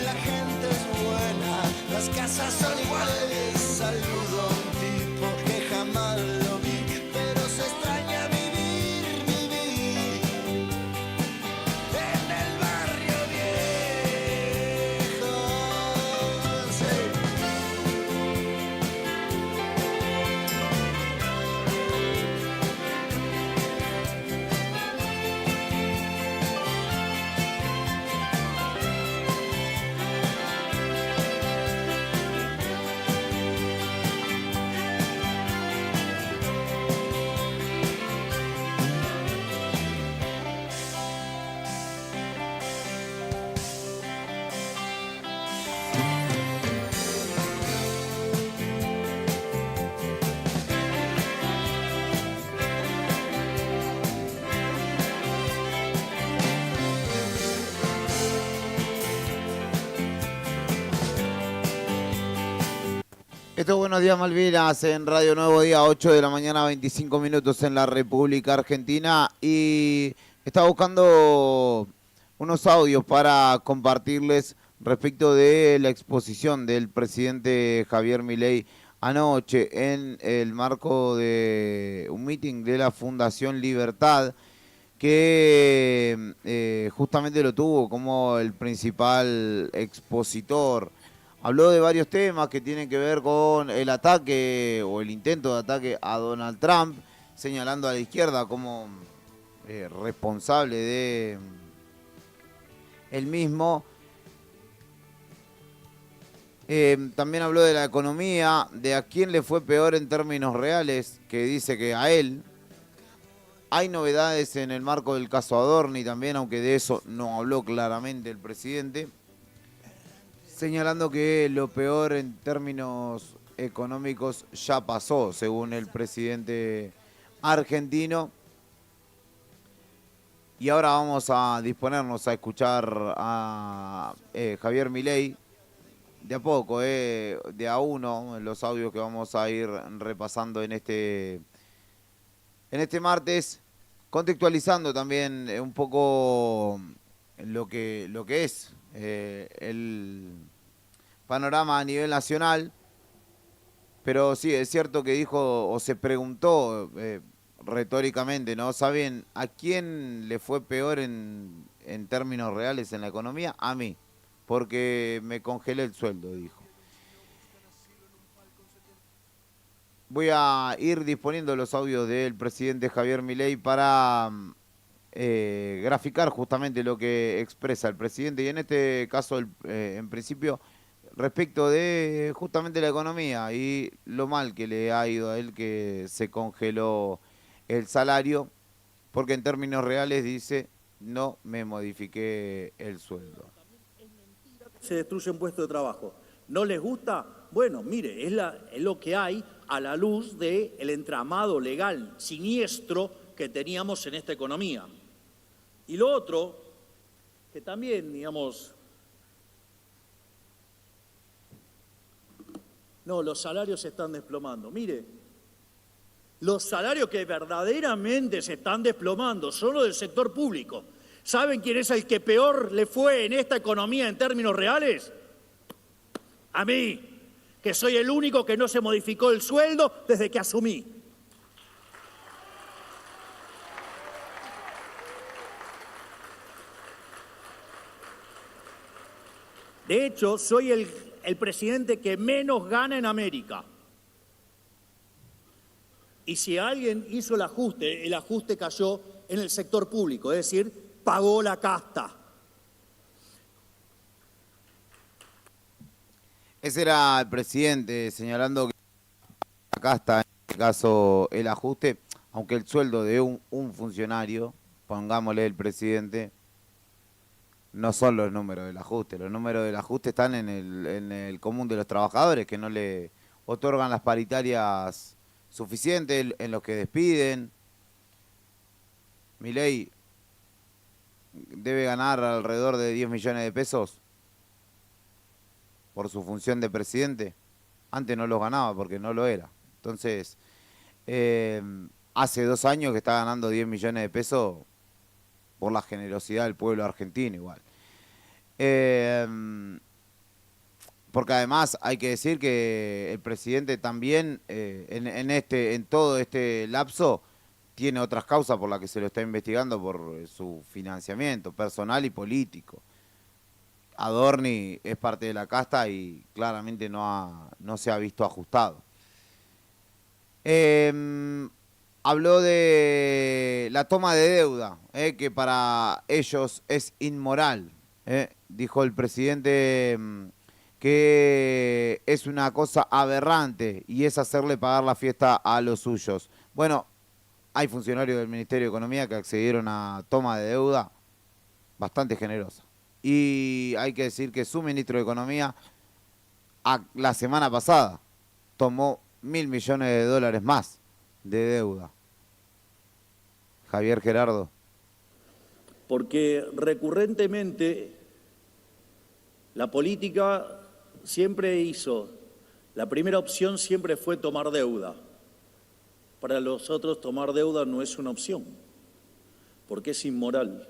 La gente es buena, las casas son iguales. Saludo a un tipo que jamás lo vi, pero se extraña vivir, vivir en el barrio viejo. Sí. Esto es Buenos Días Malvinas en Radio Nuevo Día, 8 de la mañana, 25 minutos en la República Argentina. Y estaba buscando unos audios para compartirles respecto de la exposición del presidente Javier Milei anoche en el marco de un meeting de la Fundación Libertad, que justamente lo tuvo como el principal expositor. Habló de varios temas que tienen que ver con el ataque o el intento de ataque a Donald Trump, señalando a la izquierda como responsable de el mismo. También habló de la economía, de a quién le fue peor en términos reales, que dice que a él. Hay novedades en el marco del caso Adorni también, aunque de eso no habló claramente el presidente, señalando que lo peor en términos económicos ya pasó, según el presidente argentino. Y ahora vamos a disponernos a escuchar a Javier Milei, de a poco, de a uno, en los audios que vamos a ir repasando en este martes, contextualizando también un poco lo que es el panorama a nivel nacional. Pero sí, es cierto que dijo o se preguntó retóricamente, ¿no? ¿Saben a quién le fue peor en términos reales en la economía? A mí, porque me congelé el sueldo, dijo. Voy a ir disponiendo los audios del presidente Javier Milei para graficar justamente lo que expresa el presidente, y en este caso, en principio, respecto de justamente la economía y lo mal que le ha ido a él, que se congeló el salario, porque en términos reales dice, no me modifiqué el sueldo. Se destruyen puestos de trabajo. ¿No les gusta? Bueno, mire, es lo que hay a la luz del entramado legal siniestro que teníamos en esta economía. Y lo otro, que también, digamos, no, los salarios se están desplomando. Mire, los salarios que verdaderamente se están desplomando son los del sector público. ¿Saben quién es el que peor le fue en esta economía en términos reales? A mí, que soy el único que no se modificó el sueldo desde que asumí. De hecho, soy el presidente que menos gana en América. Y si alguien hizo el ajuste cayó en el sector público, es decir, pagó la casta. Ese era el presidente señalando que la casta, en este caso el ajuste, aunque el sueldo de un funcionario, pongámosle el presidente, no son los números del ajuste. Los números del ajuste están en el común de los trabajadores, que no le otorgan las paritarias suficientes, en los que despiden. Milei debe ganar alrededor de 10 millones de pesos por su función de presidente. Antes no los ganaba porque no lo era. Entonces, hace 2 años que está ganando 10 millones de pesos por la generosidad del pueblo argentino igual. Porque además hay que decir que el presidente también en todo este lapso tiene otras causas por las que se lo está investigando por su financiamiento personal y político. Adorni es parte de la casta y claramente no se ha visto ajustado. Habló de la toma de deuda, que para ellos es inmoral. Dijo el presidente que es una cosa aberrante y es hacerle pagar la fiesta a los suyos. Bueno, hay funcionarios del Ministerio de Economía que accedieron a toma de deuda bastante generosa. Y hay que decir que su ministro de Economía la semana pasada tomó $1.000 millones más de deuda. Javier Gerardo. Porque recurrentemente la política siempre la primera opción siempre fue tomar deuda. Para los otros tomar deuda no es una opción, porque es inmoral,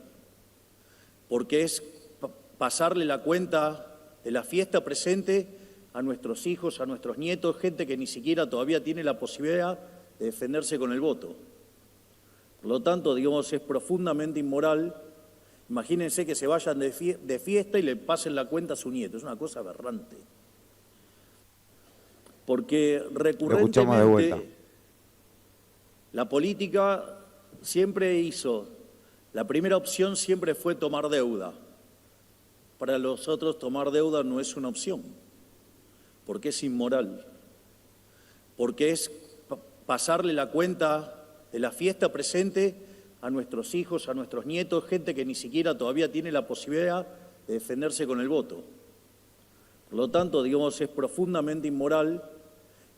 porque es pasarle la cuenta de la fiesta presente a nuestros hijos, a nuestros nietos, gente que ni siquiera todavía tiene la posibilidad de defenderse con el voto. Por lo tanto, digamos, es profundamente inmoral. Imagínense que se vayan de fiesta y le pasen la cuenta a su nieto. Es una cosa aberrante. Porque recurrentemente la política siempre hizo, la primera opción siempre fue tomar deuda. Para los otros tomar deuda no es una opción, porque es inmoral, porque es pasarle la cuenta de la fiesta presente a nuestros hijos, a nuestros nietos, gente que ni siquiera todavía tiene la posibilidad de defenderse con el voto. Por lo tanto, digamos, es profundamente inmoral.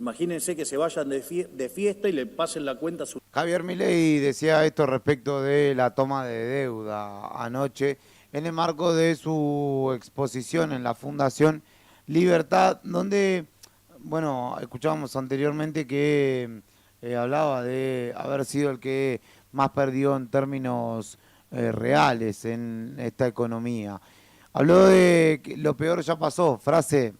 Imagínense que se vayan de fiesta y le pasen la cuenta a su... Javier Milei decía esto respecto de la toma de deuda anoche en el marco de su exposición en la Fundación Libertad, donde, bueno, escuchábamos anteriormente que hablaba de haber sido el que más perdió en términos reales en esta economía. Habló de que lo peor ya pasó, frase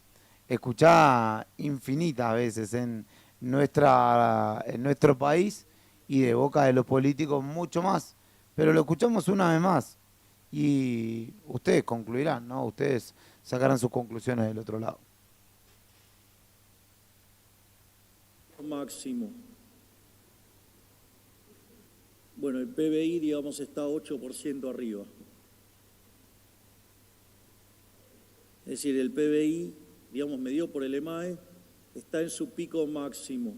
escuchada infinitas veces en nuestro país y de boca de los políticos mucho más, pero lo escuchamos una vez más y ustedes concluirán, ¿no? Ustedes sacarán sus conclusiones del otro lado. Máximo. Bueno, el PBI, digamos, está 8% arriba. Es decir, el PBI, digamos, medido por el EMAE, está en su pico máximo.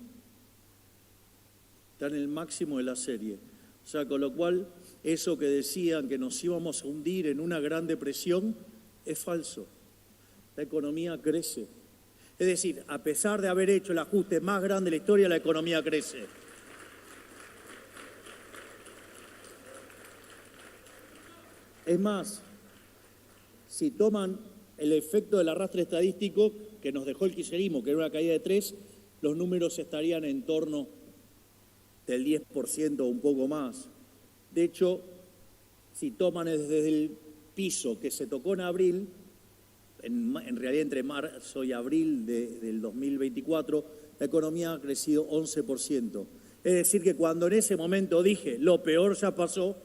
Está en el máximo de la serie. O sea, con lo cual, eso que decían que nos íbamos a hundir en una gran depresión, es falso. La economía crece. Es decir, a pesar de haber hecho el ajuste más grande de la historia, la economía crece. Es más, si toman el efecto del arrastre estadístico que nos dejó el kirchnerismo, que era una caída de 3, los números estarían en torno del 10% o un poco más. De hecho, si toman desde el piso que se tocó en abril, en realidad entre marzo y abril del 2024, la economía ha crecido 11%. Es decir, que cuando en ese momento dije, lo peor ya pasó,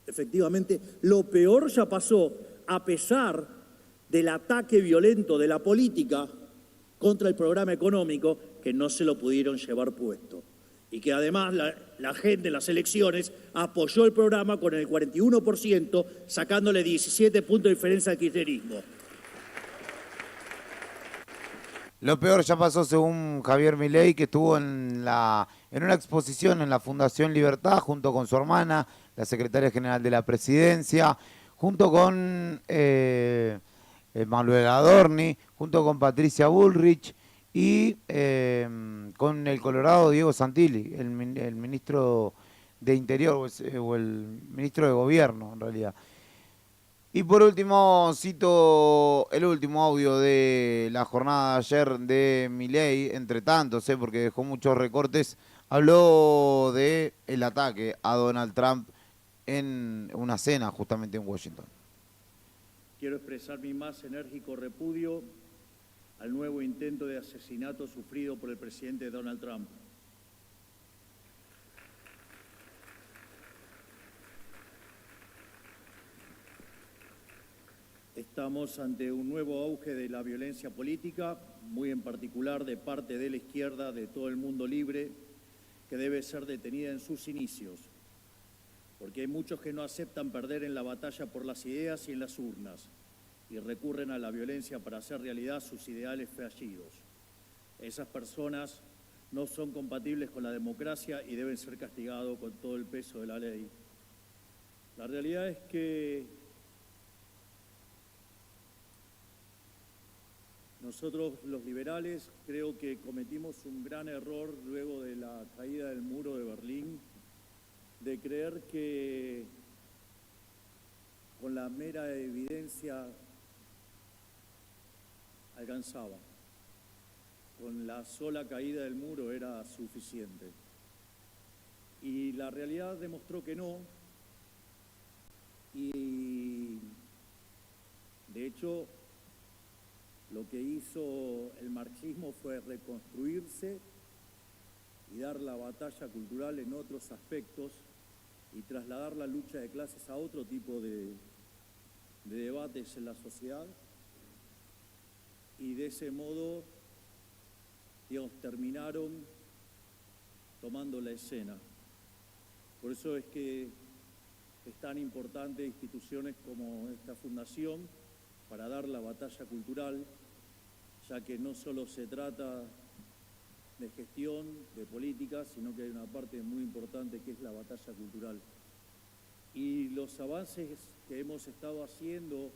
efectivamente, lo peor ya pasó, a pesar del ataque violento de la política contra el programa económico, que no se lo pudieron llevar puesto. Y que además la gente en las elecciones apoyó el programa con el 41%, sacándole 17 puntos de diferencia al kirchnerismo. Lo peor ya pasó según Javier Milei, que estuvo en una exposición en la Fundación Libertad junto con su hermana, la secretaria general de la Presidencia, junto con Manuel Adorni, junto con Patricia Bullrich y con el colorado Diego Santilli, el ministro de Interior o el ministro de Gobierno en realidad. Y por último cito el último audio de la jornada de ayer de Milei, entre tantos, porque dejó muchos recortes. Habló de el ataque a Donald Trump en una cena justamente en Washington. Quiero expresar mi más enérgico repudio al nuevo intento de asesinato sufrido por el presidente Donald Trump. Estamos ante un nuevo auge de la violencia política, muy en particular de parte de la izquierda, de todo el mundo libre, que debe ser detenida en sus inicios, porque hay muchos que no aceptan perder en la batalla por las ideas y en las urnas, y recurren a la violencia para hacer realidad sus ideales fallidos. Esas personas no son compatibles con la democracia y deben ser castigados con todo el peso de la ley. La realidad es que nosotros, los liberales, creo que cometimos un gran error luego de la caída del muro de Berlín, de creer que con la mera evidencia alcanzaba. Con la sola caída del muro era suficiente. Y la realidad demostró que no. Y de hecho, Lo que hizo el marxismo fue reconstruirse y dar la batalla cultural en otros aspectos y trasladar la lucha de clases a otro tipo de debates en la sociedad. Y de ese modo, digamos, terminaron tomando la escena. Por eso es que es tan importante instituciones como esta fundación para dar la batalla cultural, ya que no solo se trata de gestión, de política, sino que hay una parte muy importante que es la batalla cultural. Y los avances que hemos estado haciendo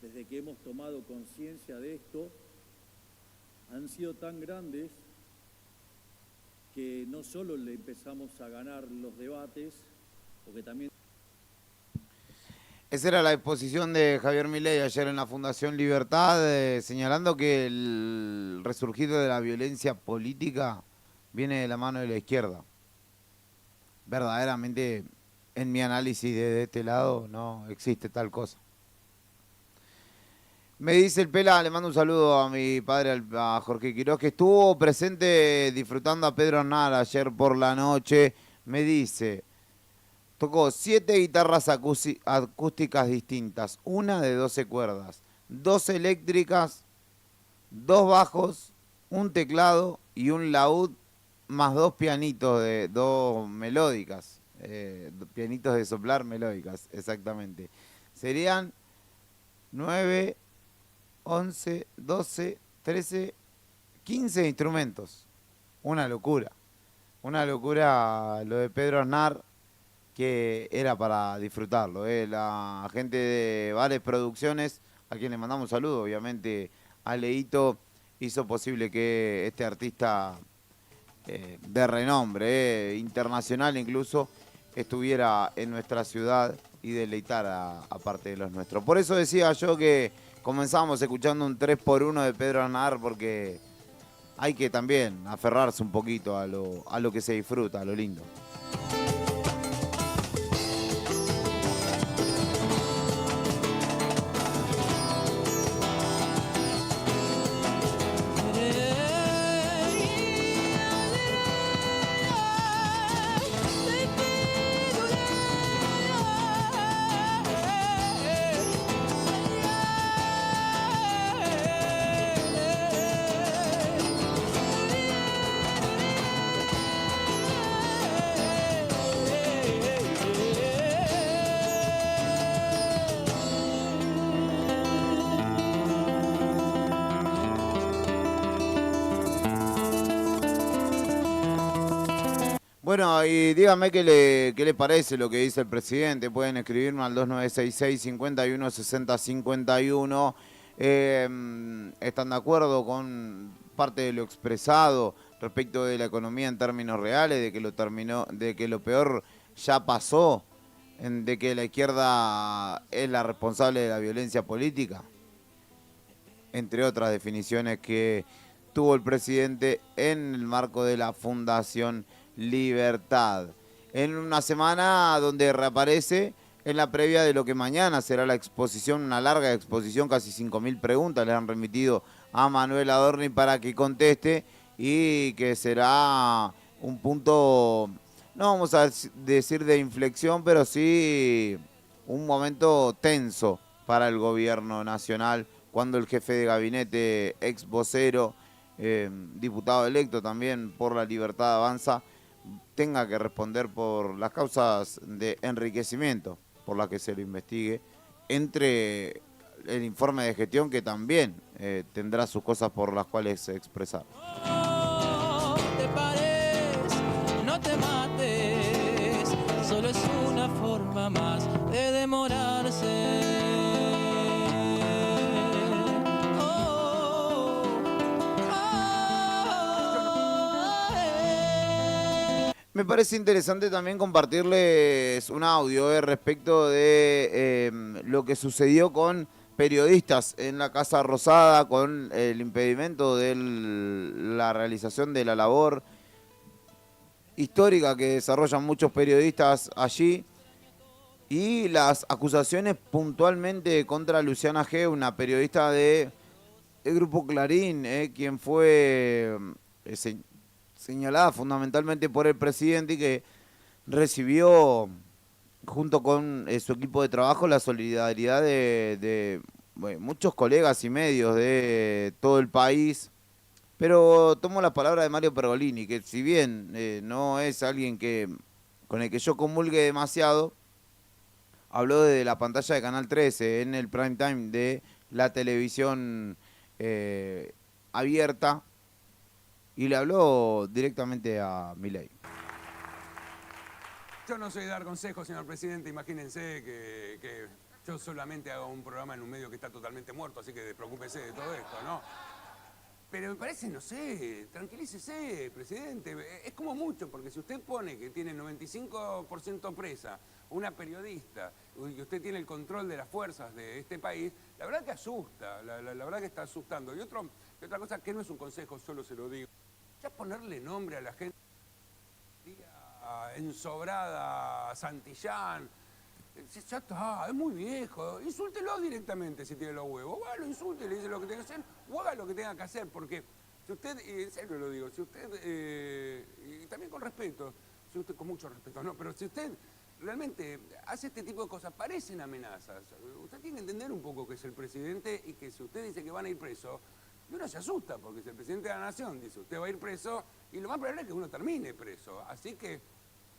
desde que hemos tomado conciencia de esto han sido tan grandes que no solo le empezamos a ganar los debates, porque también... Esa era la exposición de Javier Milei ayer en la Fundación Libertad, señalando que el resurgir de la violencia política viene de la mano de la izquierda. Verdaderamente, en mi análisis de este lado, no existe tal cosa. Me dice el Pela, le mando un saludo a mi padre, a Jorge Quiroz, que estuvo presente disfrutando a Pedro Aznar ayer por la noche. Me dice... Tocó 7 guitarras acústicas distintas, una de 12 cuerdas, 2 eléctricas, 2 bajos, un teclado y un laúd, más 2 pianitos de 2 melódicas, pianitos de soplar melódicas, exactamente. Serían 9, 11, 12, 13, 15 instrumentos. Una locura lo de Pedro Aznar, que era para disfrutarlo. La gente de Vales Producciones, a quien le mandamos un saludo, obviamente a Leito, hizo posible que este artista de renombre, internacional incluso, estuviera en nuestra ciudad y deleitara a parte de los nuestros. Por eso decía yo que comenzamos escuchando un 3x1 de Pedro Aznar, porque hay que también aferrarse un poquito a lo que se disfruta, a lo lindo. Bueno, y dígame qué le parece lo que dice el presidente. Pueden escribirme al 2966-516051. ¿Están de acuerdo con parte de lo expresado respecto de la economía en términos reales, de que lo peor ya pasó, de que la izquierda es la responsable de la violencia política? Entre otras definiciones que tuvo el presidente en el marco de la Fundación Libertad. En una semana donde reaparece en la previa de lo que mañana será la exposición, una larga exposición, casi 5.000 preguntas le han remitido a Manuel Adorni para que conteste, y que será un punto, no vamos a decir de inflexión, pero sí un momento tenso para el gobierno nacional, cuando el jefe de gabinete, ex vocero, diputado electo también por la Libertad Avanza, tenga que responder por las causas de enriquecimiento por las que se lo investigue, entre el informe de gestión, que también tendrá sus cosas por las cuales expresar. No te pares, no te mates, solo es una forma más de demorarse. Me parece interesante también compartirles un audio respecto de lo que sucedió con periodistas en la Casa Rosada, con el impedimento de la realización de la labor histórica que desarrollan muchos periodistas allí, y las acusaciones puntualmente contra Luciana G., una periodista de el Grupo Clarín, quien fue señalada fundamentalmente por el presidente y que recibió junto con su equipo de trabajo la solidaridad de muchos colegas y medios de todo el país. Pero tomo la palabra de Mario Pergolini, que si bien no es alguien con el que yo comulgue demasiado, habló desde la pantalla de Canal 13 en el prime time de la televisión abierta y le habló directamente a Milei. Yo no soy de dar consejos, señor presidente. Imagínense que yo solamente hago un programa en un medio que está totalmente muerto, así que despreocúpese de todo esto, ¿no? Pero me parece, no sé, tranquilícese, presidente. Es como mucho, porque si usted pone que tiene 95% presa una periodista y usted tiene el control de las fuerzas de este país, la verdad que asusta, la verdad que está asustando. Y otra cosa que no es un consejo, solo se lo digo, ya ponerle nombre a la gente ensobrada Santillán, ya está, es muy viejo, insúltelo directamente si tiene los huevos, lo insulte, le dice lo que tenga que hacer, o haga lo que tenga que hacer, porque si usted, en serio lo digo, si usted, y también con respeto, si usted con mucho respeto, no, pero si usted realmente hace este tipo de cosas, parecen amenazas, usted tiene que entender un poco que es el presidente y que si usted dice que van a ir presos, y uno se asusta, porque si el presidente de la nación dice usted va a ir preso, y lo más probable es que uno termine preso, así que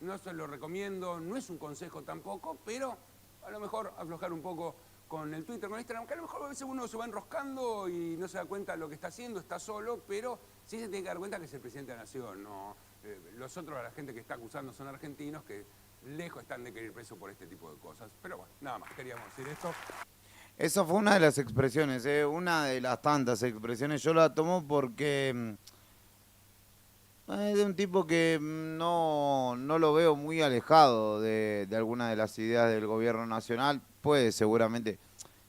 no se lo recomiendo, no es un consejo tampoco, pero a lo mejor aflojar un poco con el Twitter, con Instagram, que a lo mejor a veces uno se va enroscando y no se da cuenta de lo que está haciendo, está solo, pero sí se tiene que dar cuenta que es el presidente de la nación, ¿no? Los otros, la gente que está acusando son argentinos que lejos están de querer ir preso por este tipo de cosas. Pero bueno, nada más, queríamos decir esto. Esa fue una de las expresiones, una de las tantas expresiones. Yo la tomo porque es de un tipo que no lo veo muy alejado de alguna de las ideas del gobierno nacional. Puede seguramente,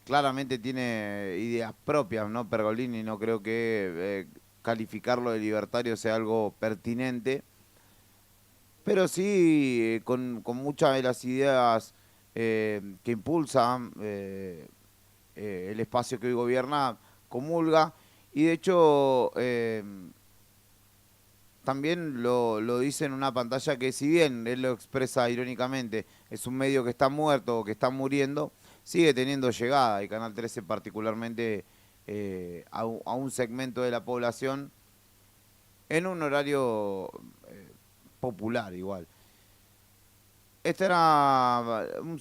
claramente tiene ideas propias, ¿no? Pergolini, no creo que calificarlo de libertario sea algo pertinente, pero sí con muchas de las ideas que impulsan el espacio que hoy gobierna, comulga, y de hecho también lo dice en una pantalla que, si bien él lo expresa irónicamente, es un medio que está muerto o que está muriendo, sigue teniendo llegada, y Canal 13 particularmente, a un segmento de la población en un horario popular igual. Este era un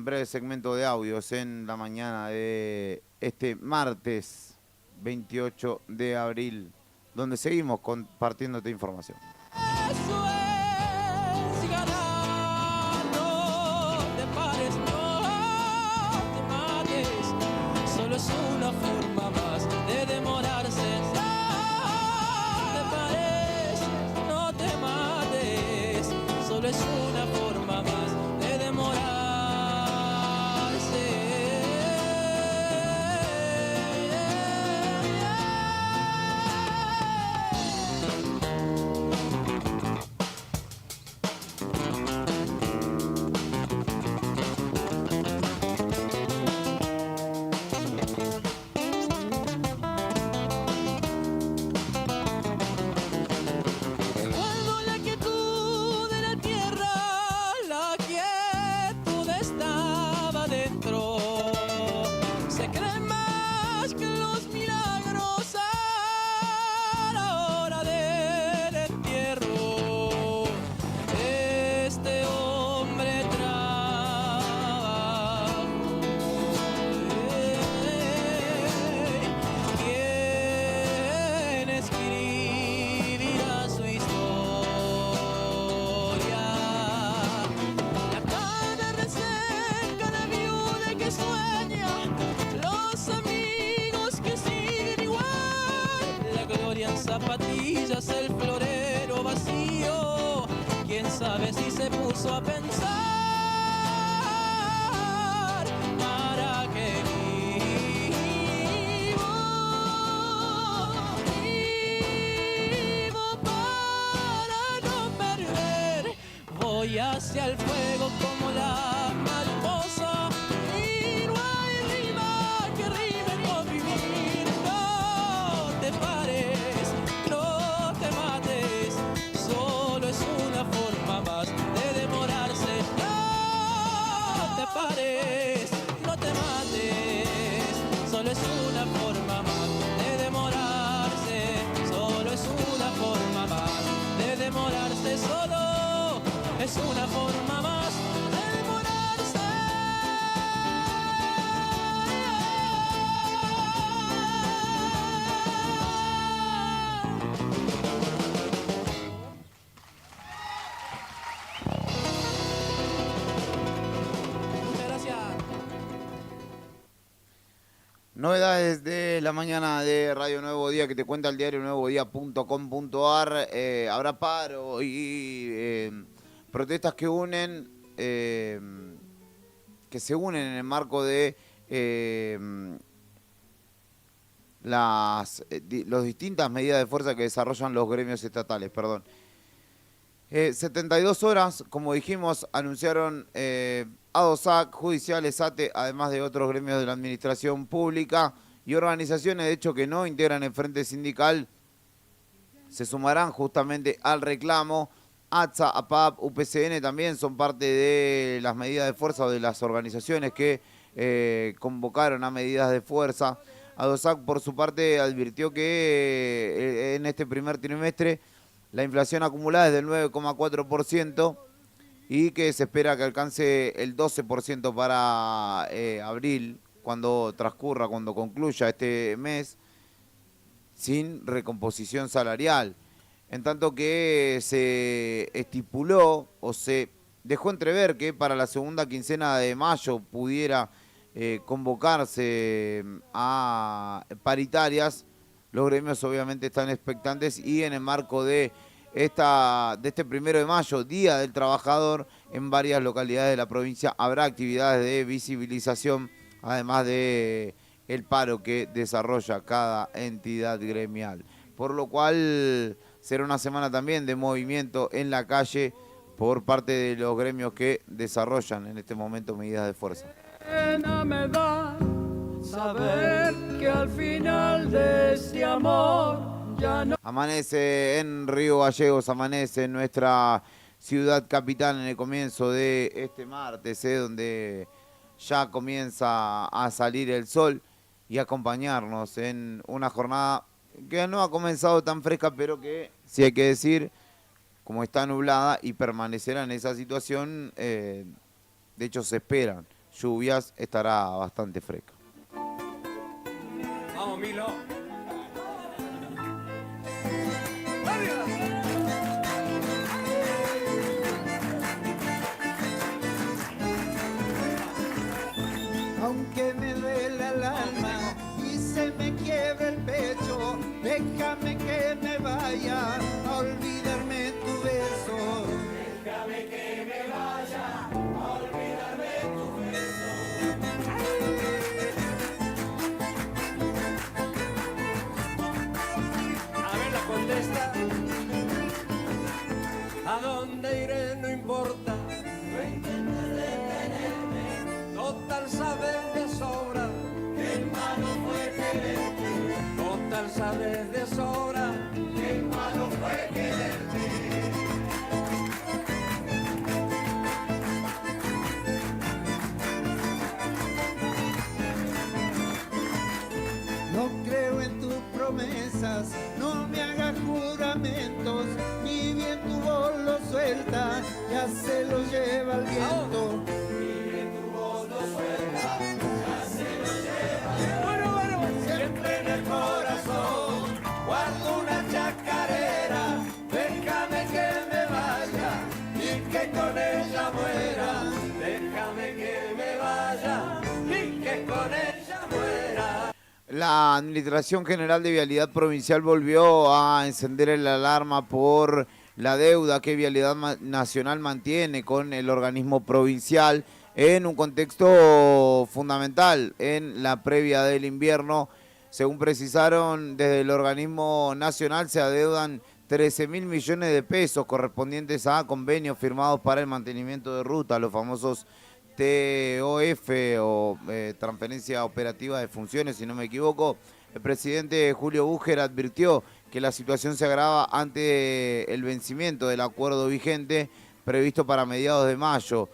breve segmento de audios en la mañana de este martes 28 de abril, donde seguimos compartiendo esta información. Eso es ganar, no te pares, no te mates, solo es una forma más de demorarse. No te pares, no te mates, solo es una forma más de demorarse. Cuando la quietud de la tierra, la quietud estaba dentro, se cree más que los milagros a la hora del entierro. Este hombre trabajó. ¿Quién escribirá su historia? La cara reseca, la viuda que sueña, los amigos que siguen igual, la gloria en zapatillas, el florero vacío. Quién sabe si se puso a pensar para qué vivo para no perder. Voy hacia el fuego como la mariposa y no hay rima que rime con vivir. No es una forma más de demorarse. Gracias. Novedades de la mañana de Radio Nuevo Día que te cuenta el diario nuevodía.com.ar. Habrá paro y protestas que unen, que se unen en el marco de las distintas medidas de fuerza que desarrollan los gremios estatales. 72 horas, como dijimos, anunciaron ADOSAC, Judiciales, ATE, además de otros gremios de la administración pública y organizaciones, de hecho, que no integran el Frente Sindical, se sumarán justamente al reclamo. ATSA, APAP, UPCN también son parte de las medidas de fuerza o de las organizaciones que convocaron a medidas de fuerza. ADOSAC, por su parte, advirtió que en este primer trimestre la inflación acumulada es del 9,4% y que se espera que alcance el 12% para abril, cuando concluya este mes, sin recomposición salarial. En tanto que se estipuló o se dejó entrever que para la segunda quincena de mayo pudiera convocarse a paritarias. Los gremios obviamente están expectantes y en el marco de este 1 de mayo, Día del Trabajador, en varias localidades de la provincia habrá actividades de visibilización, además de el paro que desarrolla cada entidad gremial. Por lo cual será una semana también de movimiento en la calle por parte de los gremios que desarrollan en este momento medidas de fuerza. Pena me da saber que al final de este amor ya no. Amanece en Río Gallegos, amanece en nuestra ciudad capital en el comienzo de este martes, donde ya comienza a salir el sol y a acompañarnos en una jornada que no ha comenzado tan fresca, pero que, sí hay que decir, como está nublada y permanecerá en esa situación, de hecho se esperan lluvias, estará bastante fresca. Vamos, Milo. Aunque me duela el alma y se me quiebre el pecho, déjame que me vaya a olvidarme tu beso. Déjame que me vaya a olvidarme tu beso. A ver la contesta. ¿A dónde iré? No importa. No intentes detenerme. Total sabes de sobra que malo fue quererte. Total sabes de sobra que malo fue quererte. No creo en tus promesas, no me hagas juramentos, ni bien tu voz lo suelta, ya se lo lleva el viento. Ni bien tu voz lo suelta, ya se lo lleva el viento. Bueno, siempre en el corazón guardo una chacarera, déjame que me vaya y que con ella muera. Déjame que me vaya y que con ella muera. La Administración General de Vialidad Provincial volvió a encender el alarma por la deuda que Vialidad Nacional mantiene con el organismo provincial en un contexto fundamental en la previa del invierno. Según precisaron desde el organismo nacional, se adeudan 13.000 millones de pesos correspondientes a convenios firmados para el mantenimiento de ruta, los famosos TOF o transferencia operativa de funciones, si no me equivoco. El presidente Julio Búger advirtió que la situación se agrava ante el vencimiento del acuerdo vigente previsto para mediados de mayo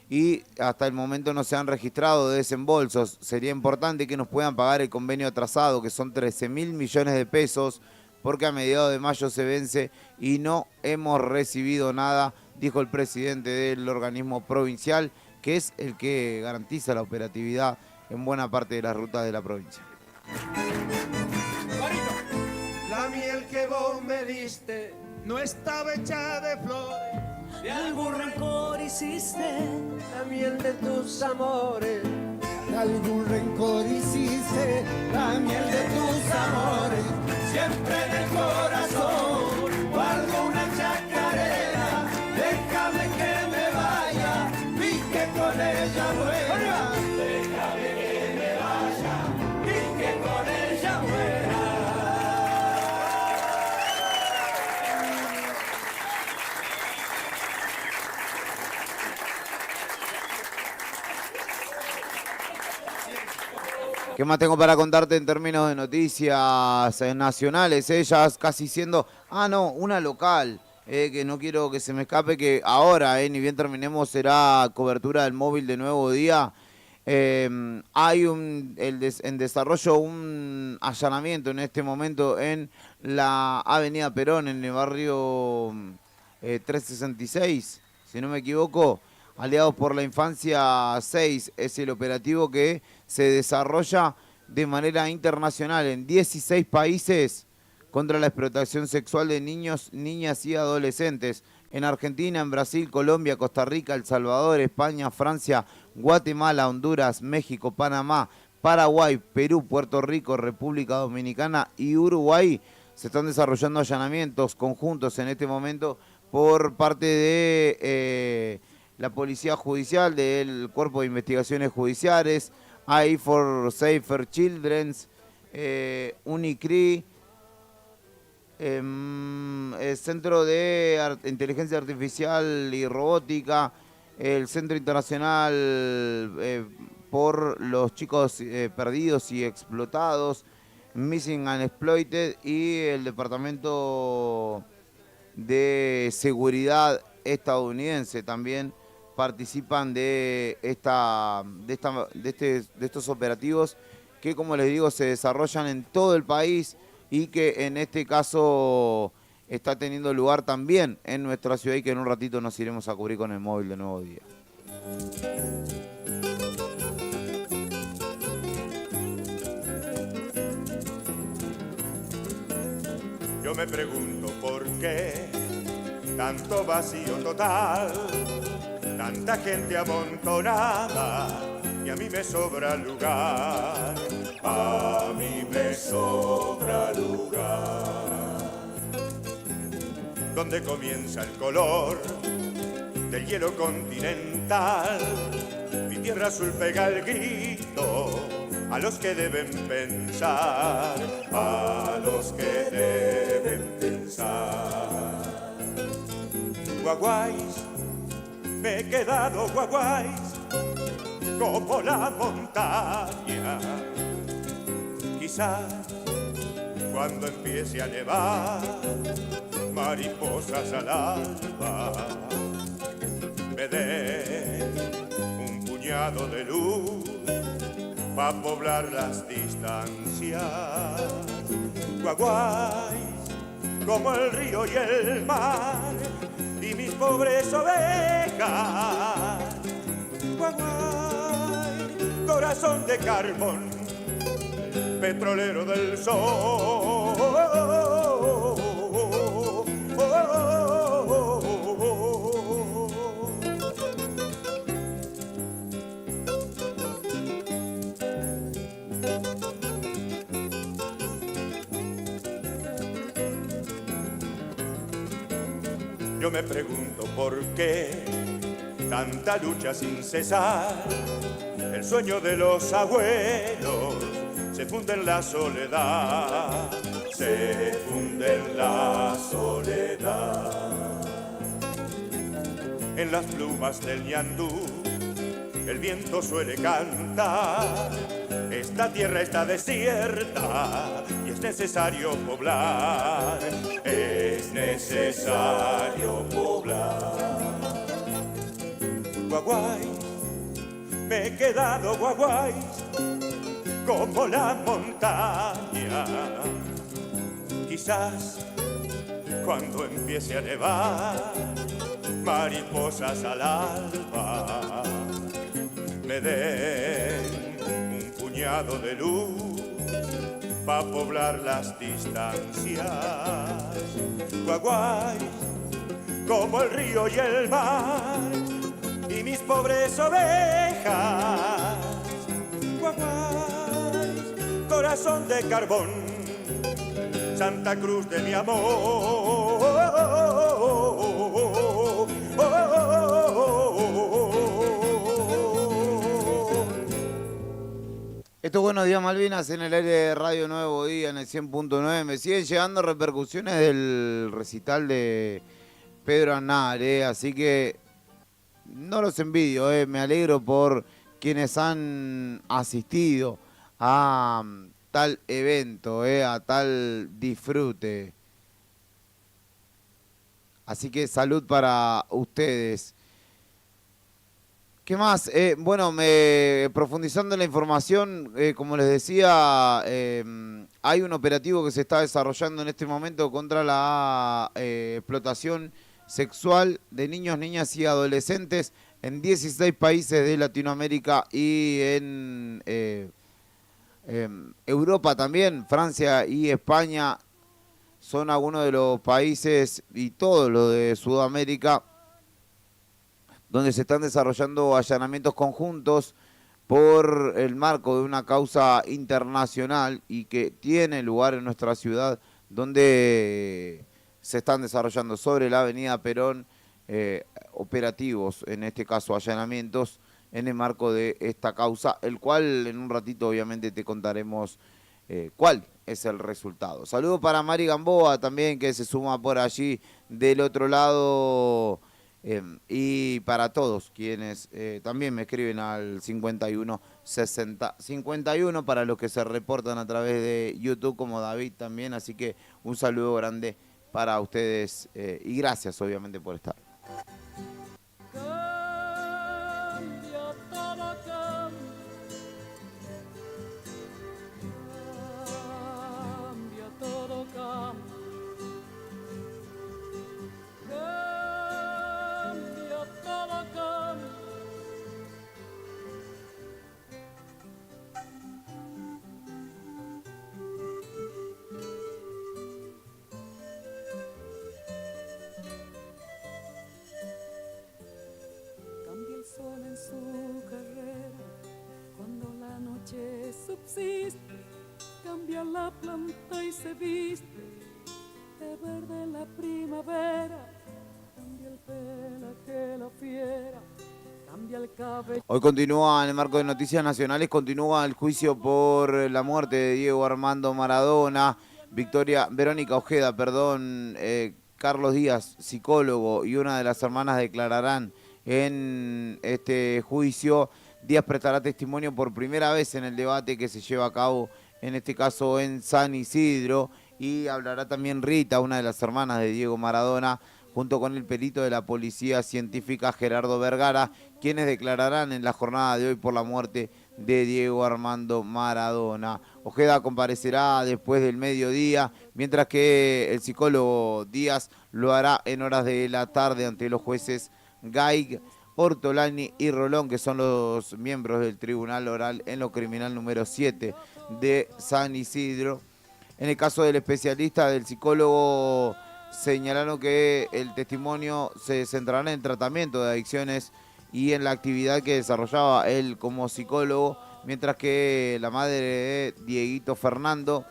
y hasta el momento no se han registrado desembolsos. Sería importante que nos puedan pagar el convenio atrasado, que son 13.000 millones de pesos, porque a mediados de mayo se vence y no hemos recibido nada dijo el presidente del organismo provincial, que es el que garantiza la operatividad en buena parte de las rutas de la provincia. La miel que vos me diste no estaba hecha de flores. De algún rencor hiciste La miel de tus amores. De algún rencor hiciste la miel de tus amores. Siempre en el corazón guardo una chacarera. Déjame que me vaya y que con ella muera. Déjame que me vaya y que con ella muera. ¿Qué más tengo para contarte en términos de noticias nacionales? Ellas casi siendo, una local, que no quiero que se me escape, que ahora, ni bien terminemos, será cobertura del móvil de Nuevo Día. Hay en desarrollo un allanamiento en este momento en la Avenida Perón, en el barrio 366, si no me equivoco. Aliados por la Infancia 6 es el operativo que se desarrolla de manera internacional en 16 países contra la explotación sexual de niños, niñas y adolescentes. En Argentina, en Brasil, Colombia, Costa Rica, El Salvador, España, Francia, Guatemala, Honduras, México, Panamá, Paraguay, Perú, Puerto Rico, República Dominicana y Uruguay. Se están desarrollando allanamientos conjuntos en este momento por parte de la Policía Judicial, del Cuerpo de Investigaciones Judiciales, AI for Safer Children, UNICRI, el Centro de Inteligencia Artificial y Robótica, el Centro Internacional por los Chicos Perdidos y Explotados, Missing and Exploited, y el Departamento de Seguridad estadounidense también participan de estos operativos que, como les digo, se desarrollan en todo el país y que en este caso está teniendo lugar también en nuestra ciudad y que en un ratito nos iremos a cubrir con el móvil de Nuevo Día. Yo me pregunto por qué tanto vacío total, tanta gente amontonada y a mí me sobra lugar, a mí me sobra lugar. Donde comienza el color del hielo continental, mi tierra azul pega el grito a los que deben pensar, a los que deben pensar. Guaguáis, me he quedado guaguáis, como la montaña. Quizás cuando empiece a nevar, mariposas al alba me den un puñado de luz pa' poblar las distancias. Guaguáis, como el río y el mar, y mis pobres ovejas. Guaguay, corazón de carbón, petrolero del sol. Yo me pregunto por qué tanta lucha sin cesar. El sueño de los abuelos se funde en la soledad, se funde en la soledad. En las plumas del ñandú el viento suele cantar. Esta tierra está desierta y es necesario poblar, es necesario poblar. Guaguay, me he quedado guaguay, como la montaña. Quizás cuando empiece a nevar, mariposas al alba me den un puñado de luz pa' poblar las distancias. Guaguay, como el río y el mar, y mis pobres ovejas. Guaguay, corazón de carbón, Santa Cruz de mi amor. Esto es Buenos Días Malvinas en el aire de Radio Nuevo Día en el 100.9. Me siguen llegando repercusiones del recital de Pedro Aznar, así que no los envidio, me alegro por quienes han asistido a tal evento, a tal disfrute. Así que salud para ustedes. ¿Qué más? Bueno, profundizando en la información, como les decía, hay un operativo que se está desarrollando en este momento contra la explotación sexual de niños, niñas y adolescentes en 16 países de Latinoamérica y en Europa también. Francia y España son algunos de los países, y todo lo de Sudamérica, donde se están desarrollando allanamientos conjuntos por el marco de una causa internacional y que tiene lugar en nuestra ciudad, donde se están desarrollando sobre la avenida Perón operativos, en este caso allanamientos, en el marco de esta causa, el cual en un ratito obviamente te contaremos cuál es el resultado. Saludos para Mari Gamboa también, que se suma por allí del otro lado. Y para todos quienes también me escriben al 516051, para los que se reportan a través de YouTube, como David también, así que un saludo grande para ustedes y gracias obviamente por estar. Cambia, todo cambia. Cambia, todo cambia. Cambia el sol en su carrera cuando la noche subsiste, cambia la planta y se viste de verde la primavera, cambia el pelaje la fiera, cambia el cabello. Hoy continúa, en el marco de Noticias Nacionales, continúa el juicio por la muerte de Diego Armando Maradona. Verónica Ojeda, Carlos Díaz, psicólogo, y una de las hermanas declararán en este juicio. Díaz prestará testimonio por primera vez en el debate que se lleva a cabo, en este caso en San Isidro, y hablará también Rita, una de las hermanas de Diego Maradona, junto con el perito de la Policía Científica Gerardo Vergara, quienes declararán en la jornada de hoy por la muerte de Diego Armando Maradona. Ojeda comparecerá después del mediodía, mientras que el psicólogo Díaz lo hará en horas de la tarde ante los jueces Gaig, Ortolani y Rolón, que son los miembros del Tribunal Oral en lo Criminal número 7 de San Isidro. En el caso del especialista, del psicólogo, señalaron que el testimonio se centrará en el tratamiento de adicciones y en la actividad que desarrollaba él como psicólogo, mientras que la madre de Dieguito Fernando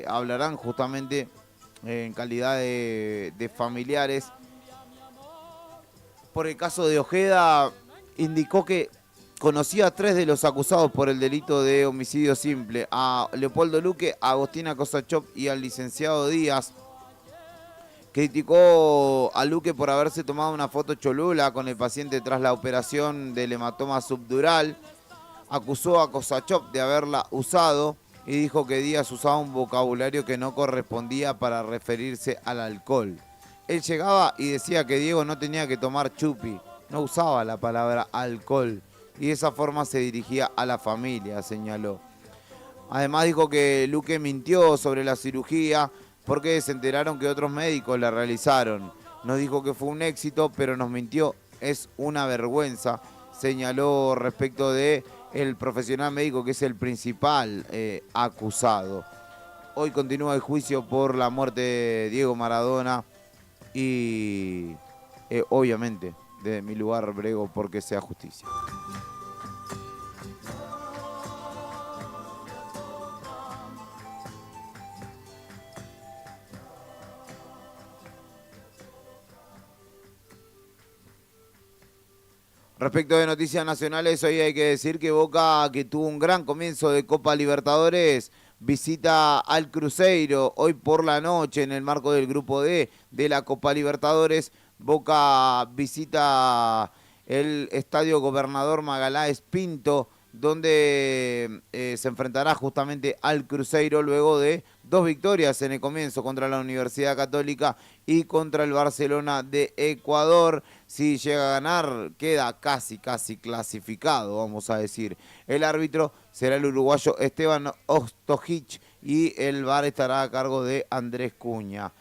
hablarán justamente en calidad de familiares. Por el caso de Ojeda, indicó que conocía a 3 de los acusados por el delito de homicidio simple: a Leopoldo Luque, a Agostina Kosachov y al licenciado Díaz. Criticó a Luque por haberse tomado una foto cholula con el paciente tras la operación del hematoma subdural. Acusó a Kosachov de haberla usado y dijo que Díaz usaba un vocabulario que no correspondía para referirse al alcohol. Él llegaba y decía que Diego no tenía que tomar chupi, no usaba la palabra alcohol, y de esa forma se dirigía a la familia, señaló. Además dijo que Luque mintió sobre la cirugía porque se enteraron que otros médicos la realizaron. nos dijo que fue un éxito, pero nos mintió. Es una vergüenza, señaló respecto de el profesional médico que es el principal acusado. Hoy continúa el juicio por la muerte de Diego Maradona y obviamente de mi lugar brego porque sea justicia. Respecto de noticias nacionales, hoy hay que decir que Boca, que tuvo un gran comienzo de Copa Libertadores, visita al Cruzeiro hoy por la noche en el marco del Grupo D de la Copa Libertadores. Boca visita el Estadio Gobernador Magaláes Pinto, donde se enfrentará justamente al Cruzeiro luego de 2 victorias en el comienzo contra la Universidad Católica y contra el Barcelona de Ecuador. Si llega a ganar, queda casi clasificado, vamos a decir. El árbitro será el uruguayo Esteban Ostojic y el VAR estará a cargo de Andrés Cuña.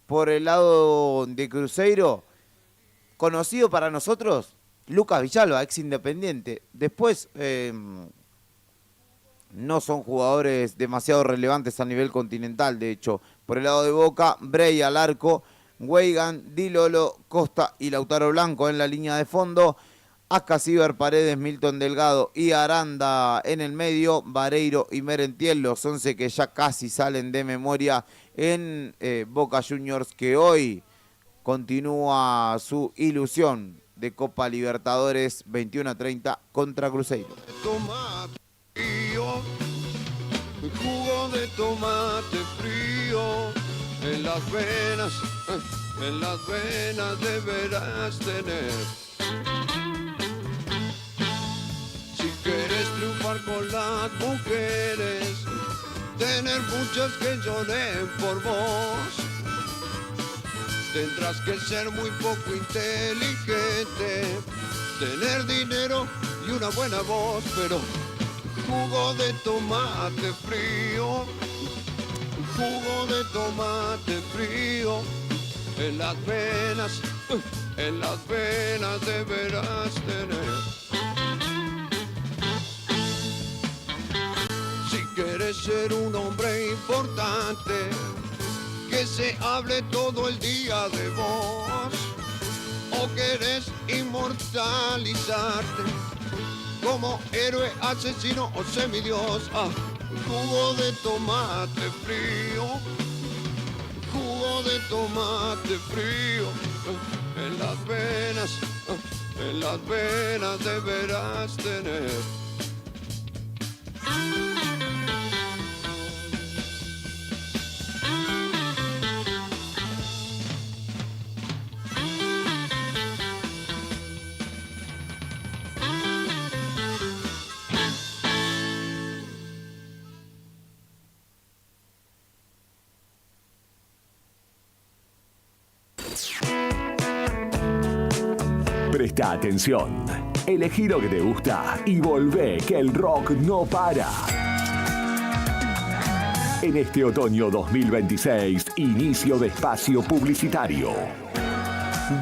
Por el lado de Cruzeiro, conocido para nosotros, Lucas Villalba, ex Independiente. Después, no son jugadores demasiado relevantes a nivel continental, de hecho. Por el lado de Boca, Brey al arco, Weigan, Di Lolo, Costa y Lautaro Blanco en la línea de fondo. Ascasíbar, Paredes, Milton Delgado y Aranda en el medio. Vareiro y Merentiel, los 11 que ya casi salen de memoria en Boca Juniors, que hoy continúa su ilusión de Copa Libertadores 21-30 contra Cruzeiro. Tomate frío, jugo de tomate frío, en las venas deberás tener. Si quieres triunfar con las mujeres, tener muchas que lloren por vos. Tendrás que ser muy poco inteligente, tener dinero y una buena voz, pero jugo de tomate frío, jugo de tomate frío, en las venas deberás tener. Si quieres ser un hombre importante, que se hable todo el día de vos, o querés inmortalizarte como héroe, asesino o semidios. Jugo de tomate frío, jugo de tomate frío, en las venas deberás tener. Presta atención, elegí lo que te gusta y volvé que el rock no para. En este otoño 2026, inicio de espacio publicitario.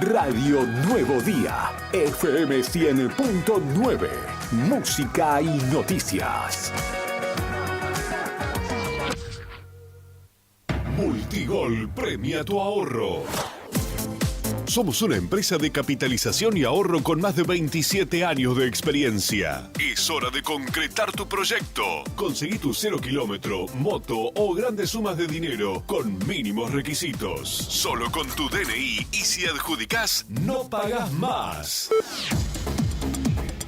Radio Nuevo Día, FM 100.9, música y noticias. Multigol premia tu ahorro. Somos una empresa de capitalización y ahorro con más de 27 años de experiencia. Es hora de concretar tu proyecto. Conseguí tu 0 kilómetro, moto o grandes sumas de dinero con mínimos requisitos. Solo con tu DNI y si adjudicás, no pagás más.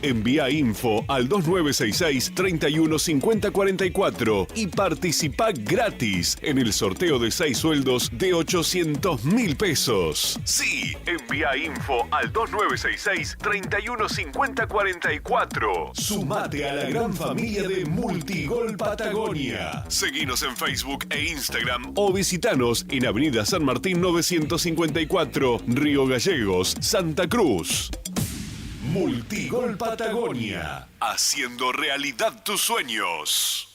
Envía info al 2966-315044 y participa gratis en el sorteo de 6 sueldos de 800.000 pesos. Sí, envía info al 2966-315044. Sumate a la gran familia de Multigol Patagonia. Seguinos en Facebook e Instagram o visitanos en Avenida San Martín 954, Río Gallegos, Santa Cruz. Multigol Patagonia, haciendo realidad tus sueños.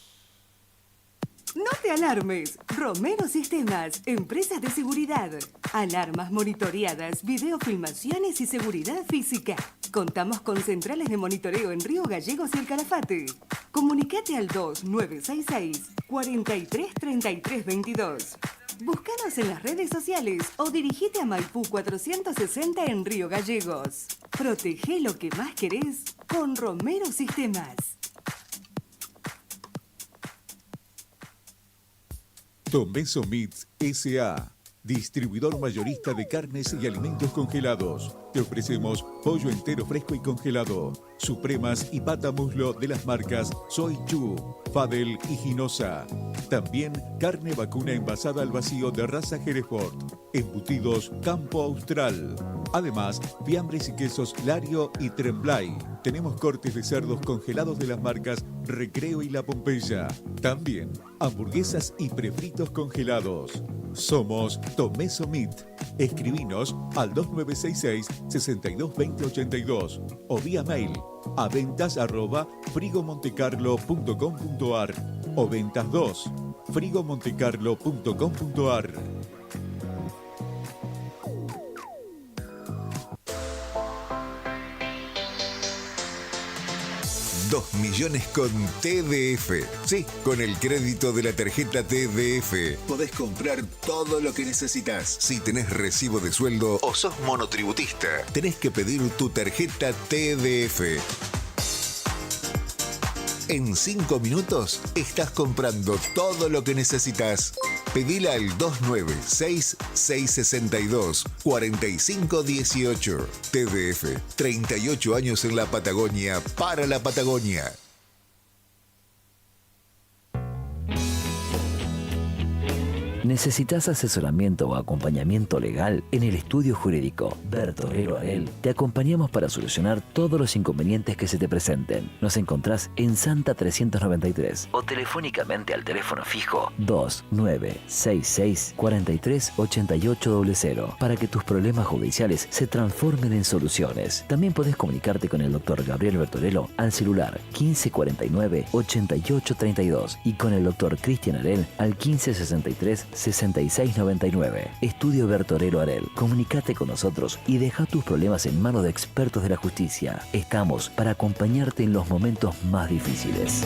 No te alarmes. Romero Sistemas, empresas de seguridad. Alarmas monitoreadas, videofilmaciones y seguridad física. Contamos con centrales de monitoreo en Río Gallegos y El Calafate. Comunicate al 2966-433322. Búscanos en las redes sociales o dirigite a Maipú 460 en Río Gallegos. Protege lo que más querés con Romero Sistemas. Tomeso Meats S.A., distribuidor mayorista de carnes y alimentos congelados. Te ofrecemos pollo entero fresco y congelado, supremas y pata muslo de las marcas Soy Chu, Fadel y Ginosa. También carne vacuna envasada al vacío de raza Hereford, embutidos Campo Austral. Además, fiambres y quesos Lario y Tremblay. Tenemos cortes de cerdos congelados de las marcas Recreo y La Pompeya. También hamburguesas y prefritos congelados. Somos Tomeso Meat. Escribinos al 2966-622082 o vía mail a ventas@frigomontecarlo.com.ar o ventas 2 frigomontecarlo.com.ar. 2 millones con TDF. Sí, con el crédito de la tarjeta TDF. Podés comprar todo lo que necesitas. Si tenés recibo de sueldo o sos monotributista, tenés que pedir tu tarjeta TDF. En 5 minutos estás comprando todo lo que necesitas. Pedila al 296-662-4518. TDF, 38 años en la Patagonia, para la Patagonia. ¿Necesitas asesoramiento o acompañamiento legal? En el estudio jurídico Bertorero Arel te acompañamos para solucionar todos los inconvenientes que se te presenten. Nos encontrás en Santa 393 o telefónicamente al teléfono fijo 2966-438800 para que tus problemas judiciales se transformen en soluciones. También podés comunicarte con el doctor Gabriel Bertorello al celular 1549-8832 y con el doctor Cristian Arel al 1563-6699. Estudio Bertorero Arel. Comunicate con nosotros y deja tus problemas en manos de expertos de la justicia. Estamos para acompañarte en los momentos más difíciles.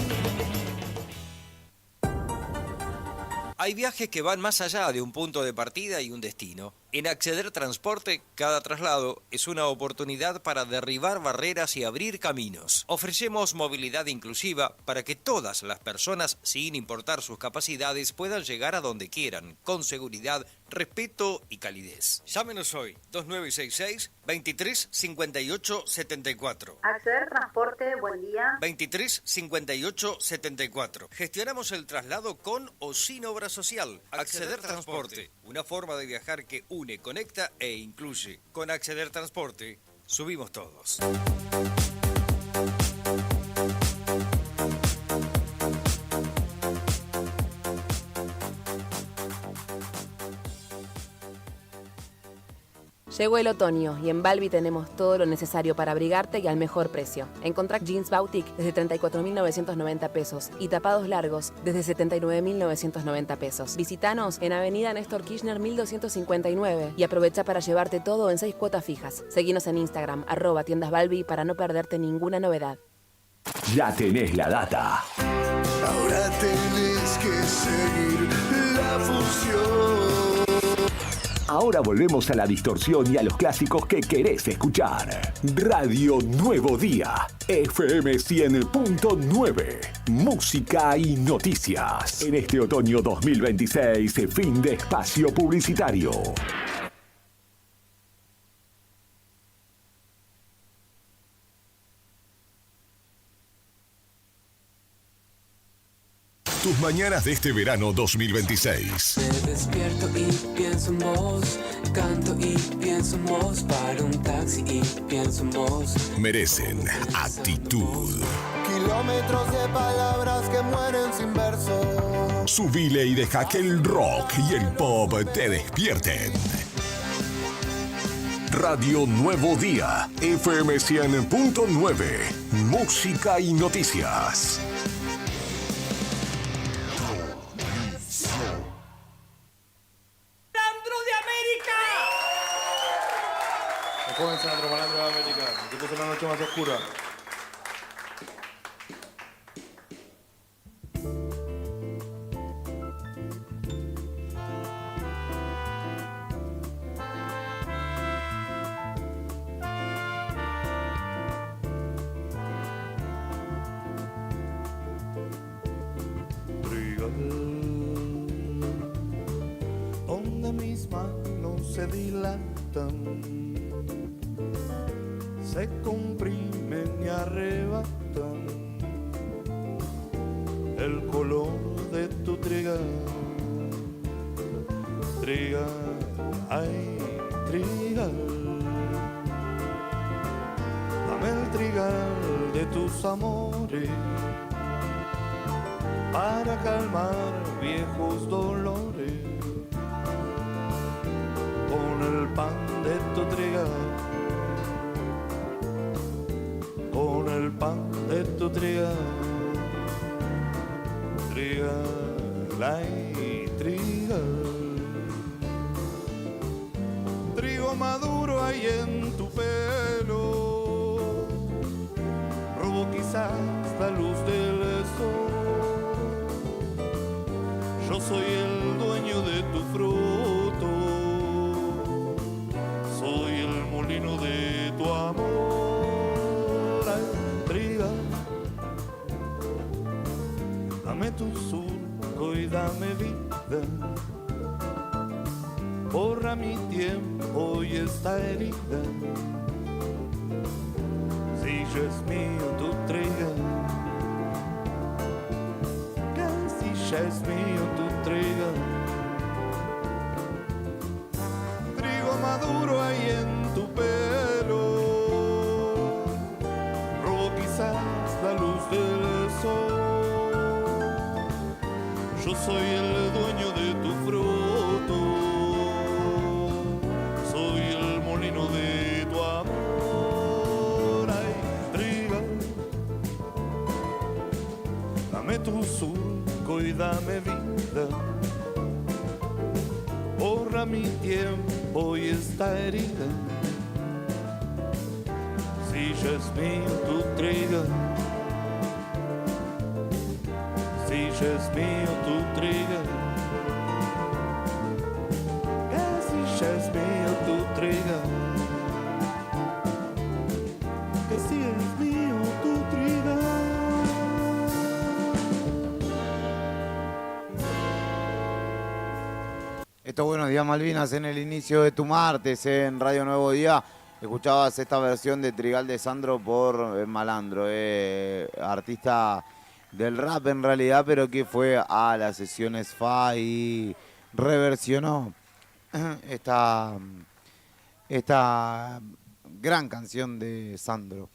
Hay viajes que van más allá de un punto de partida y un destino. En Acceder Transporte, cada traslado es una oportunidad para derribar barreras y abrir caminos. Ofrecemos movilidad inclusiva para que todas las personas, sin importar sus capacidades, puedan llegar a donde quieran, con seguridad, respeto y calidez. Llámenos hoy, 2966-235874. Acceder Transporte, buen día. 235874. Gestionamos el traslado con o sin obra social. Acceder Transporte, una forma de viajar que une, conecta e incluye. Con Acceder Transporte, subimos todos. Llegó el otoño y en Balbi tenemos todo lo necesario para abrigarte y al mejor precio. Encontrá jeans Boutique desde 34.990 pesos y tapados largos desde 79.990 pesos. Visítanos en Avenida Néstor Kirchner 1259 y aprovecha para llevarte todo en 6 cuotas fijas. Seguinos en Instagram, @tiendasbalbi para no perderte ninguna novedad. Ya tenés la data. Ahora tenés que seguir la función. Ahora volvemos a la distorsión y a los clásicos que querés escuchar. Radio Nuevo Día, FM 100.9. Música y noticias. En este otoño 2026, fin de espacio publicitario. Tus mañanas de este verano 2026. Me despierto y pienso en vos, canto y pienso en vos, paro un taxi y pienso en vos. Merecen actitud. Kilómetros de palabras que mueren sin verso. Subile y deja que el rock y el pop te despierten. Radio Nuevo Día, FM 100.9. Música y noticias. Sandro, malandro de América. Que puso la noche más oscura. Donde mis manos se dilatan, se comprimen y arrebatan el color de tu trigal, trigal, ay, trigal. Dame el trigal de tus amores para calmar viejos dolores. Con el pan de tu trigal, con el pan de tu trigal, trigal, ay, trigal. Trigo maduro hay en tu pelo, robo quizás la luz del sol. Yo soy el dueño de tu fruto, soy el molino de tu amor. Ay, trigal, dame tu surco y dame vida. Borra mi tiempo y esta herida. Si ya es mío tu trigal, si ya es mío tu trigal. Trigo maduro hay en tu pelo, robo quizás la luz del sol. Yo soy el dueño de tu fruto, soy el molino de tu amor. Ay, trigal, dame tu surco y dame vida. Borra mi tiempo y esta herida. Si ya es mío tu trigal, si ya es mío tu trigal, si ya es mío tu trigal, que si es mío tu trigal. Estos Buenos Días Malvinas en el inicio de tu martes en Radio Nuevo Día. Escuchabas esta versión de Trigal de Sandro por Malandro, artista del rap en realidad, pero que fue a las sesiones FA y reversionó esta gran canción de Sandro.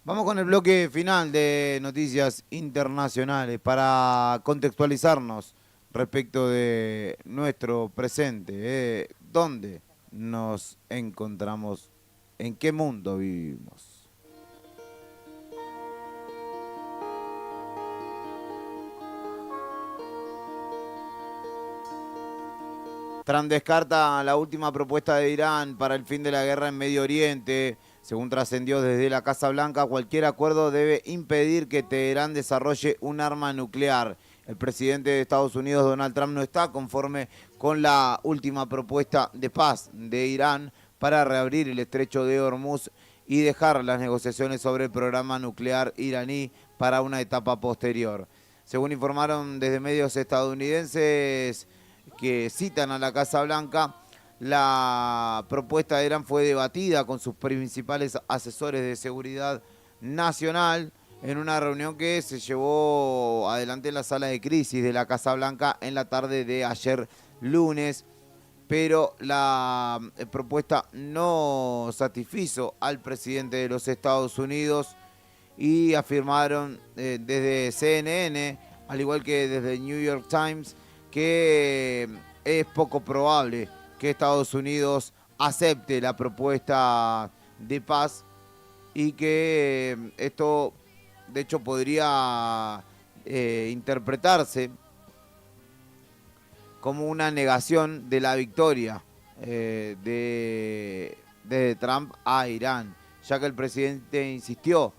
Vamos con el bloque final de noticias internacionales para contextualizarnos respecto de nuestro presente, dónde nos encontramos, en qué mundo vivimos. Trump descarta la última propuesta de Irán para el fin de la guerra en Medio Oriente. Según trascendió desde la Casa Blanca, cualquier acuerdo debe impedir que Teherán desarrolle un arma nuclear. El presidente de Estados Unidos, Donald Trump, no está conforme con la última propuesta de paz de Irán para reabrir el estrecho de Hormuz y dejar las negociaciones sobre el programa nuclear iraní para una etapa posterior. Según informaron desde medios estadounidenses que citan a la Casa Blanca, la propuesta de Irán fue debatida con sus principales asesores de seguridad nacional en una reunión que se llevó adelante en la sala de crisis de la Casa Blanca en la tarde de ayer lunes, pero la propuesta no satisfizo al presidente de los Estados Unidos y afirmaron desde CNN, al igual que desde New York Times, que es poco probable que Estados Unidos acepte la propuesta de paz y que esto de hecho podría interpretarse como una negación de la victoria de desde Trump a Irán, ya que el presidente insistió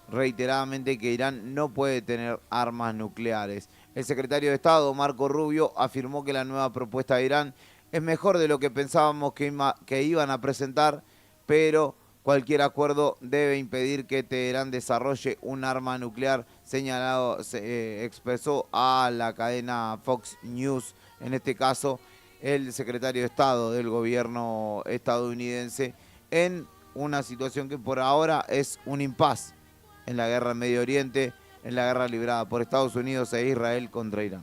reiteradamente que Irán no puede tener armas nucleares. El secretario de Estado, Marco Rubio, afirmó que la nueva propuesta de Irán es mejor de lo que pensábamos que iban a presentar, pero cualquier acuerdo debe impedir que Teherán desarrolle un arma nuclear, expresó a la cadena Fox News, en este caso, el secretario de Estado del gobierno estadounidense, en una situación que por ahora es un impasse en la guerra en Medio Oriente, en la guerra librada por Estados Unidos e Israel contra Irán.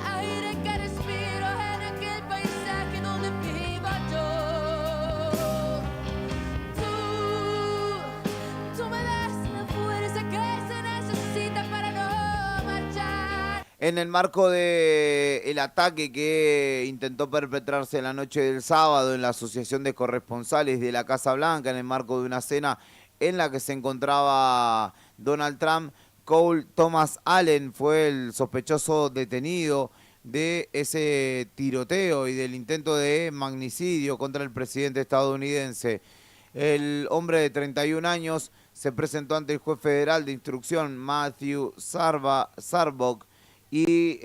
Aire que respiro en aquel paisaje donde viva yo. Tú me das la fuerza que se necesita para no marchar. En el marco del ataque que intentó perpetrarse la noche del sábado en la Asociación de Corresponsales de la Casa Blanca, en el marco de una cena en la que se encontraba Donald Trump, Cole Thomas Allen fue el sospechoso detenido de ese tiroteo y del intento de magnicidio contra el presidente estadounidense. El hombre de 31 años se presentó ante el juez federal de instrucción Matthew Sarbock y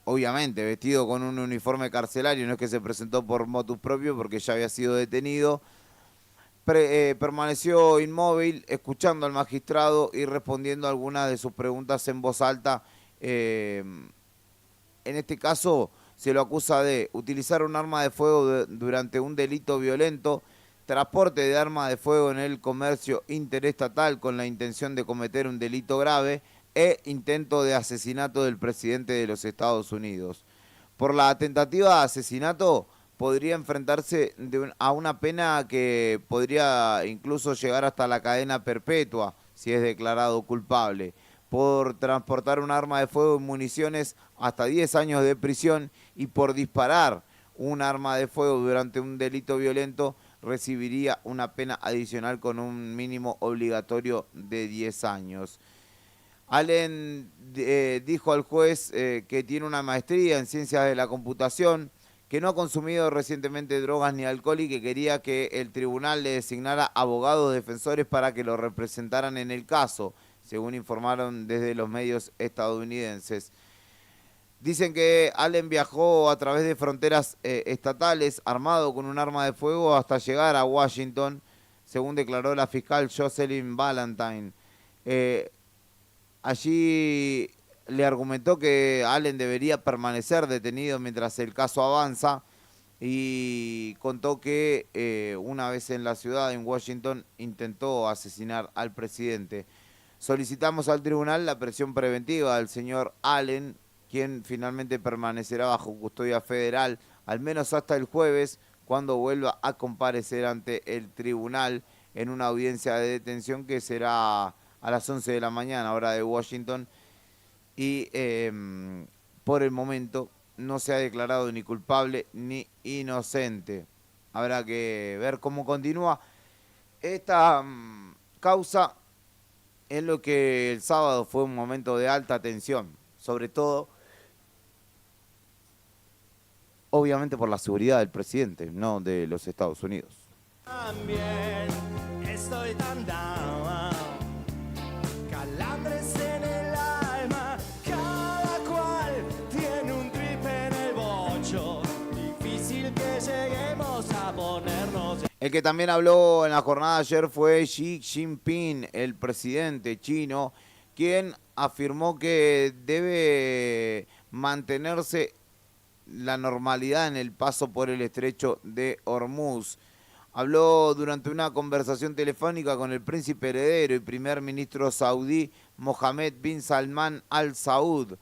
obviamente vestido con un uniforme carcelario, no es que se presentó por motus propio porque ya había sido detenido. Permaneció inmóvil, escuchando al magistrado y respondiendo algunas de sus preguntas en voz alta. En este caso se lo acusa de utilizar un arma de fuego durante un delito violento, transporte de arma de fuego en el comercio interestatal con la intención de cometer un delito grave e intento de asesinato del presidente de los Estados Unidos. Por la tentativa de asesinato podría enfrentarse a una pena que podría incluso llegar hasta la cadena perpetua si es declarado culpable. Por transportar un arma de fuego y municiones, hasta 10 años de prisión, y por disparar un arma de fuego durante un delito violento recibiría una pena adicional con un mínimo obligatorio de 10 años. Allen dijo al juez que tiene una maestría en ciencias de la computación, que no ha consumido recientemente drogas ni alcohol y que quería que el tribunal le designara abogados defensores para que lo representaran en el caso, según informaron desde los medios estadounidenses. Dicen que Allen viajó a través de fronteras estatales armado con un arma de fuego hasta llegar a Washington, según declaró la fiscal Jocelyn Valentine. Allí le argumentó que Allen debería permanecer detenido mientras el caso avanza y contó que una vez en la ciudad, en Washington, intentó asesinar al presidente. Solicitamos al tribunal la prisión preventiva del señor Allen, quien finalmente permanecerá bajo custodia federal, al menos hasta el jueves, cuando vuelva a comparecer ante el tribunal en una audiencia de detención que será a las 11 de la mañana, hora de Washington. Y por el momento no se ha declarado ni culpable ni inocente. Habrá que ver cómo continúa esta causa en lo que el sábado fue un momento de alta tensión, sobre todo, obviamente por la seguridad del presidente, no de los Estados Unidos. También estoy tan down, calambres en el alma, cada cual tiene un trip en el bocho, difícil que lleguemos a ponernos. El que también habló en la jornada de ayer fue Xi Jinping, el presidente chino, quien afirmó que debe mantenerse la normalidad en el paso por el estrecho de Hormuz. Habló durante una conversación telefónica con el príncipe heredero y primer ministro saudí Mohammed bin Salman Al Saud.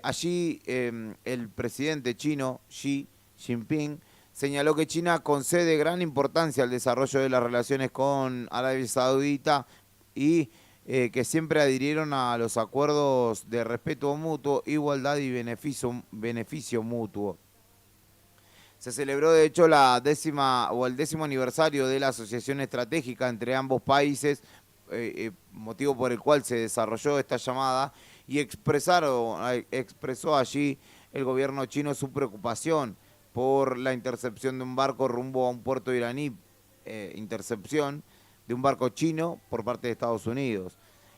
Allí el presidente chino Xi Jinping señaló que China concede gran importancia al desarrollo de las relaciones con Arabia Saudita y que siempre adhirieron a los acuerdos de respeto mutuo, igualdad y beneficio mutuo. Se celebró de hecho el 10º aniversario de la asociación estratégica entre ambos países, motivo por el cual se desarrolló esta llamada, y expresó allí el gobierno chino su preocupación por la intercepción de un barco rumbo a un puerto iraní, intercepción de un barco chino por parte de Estados Unidos.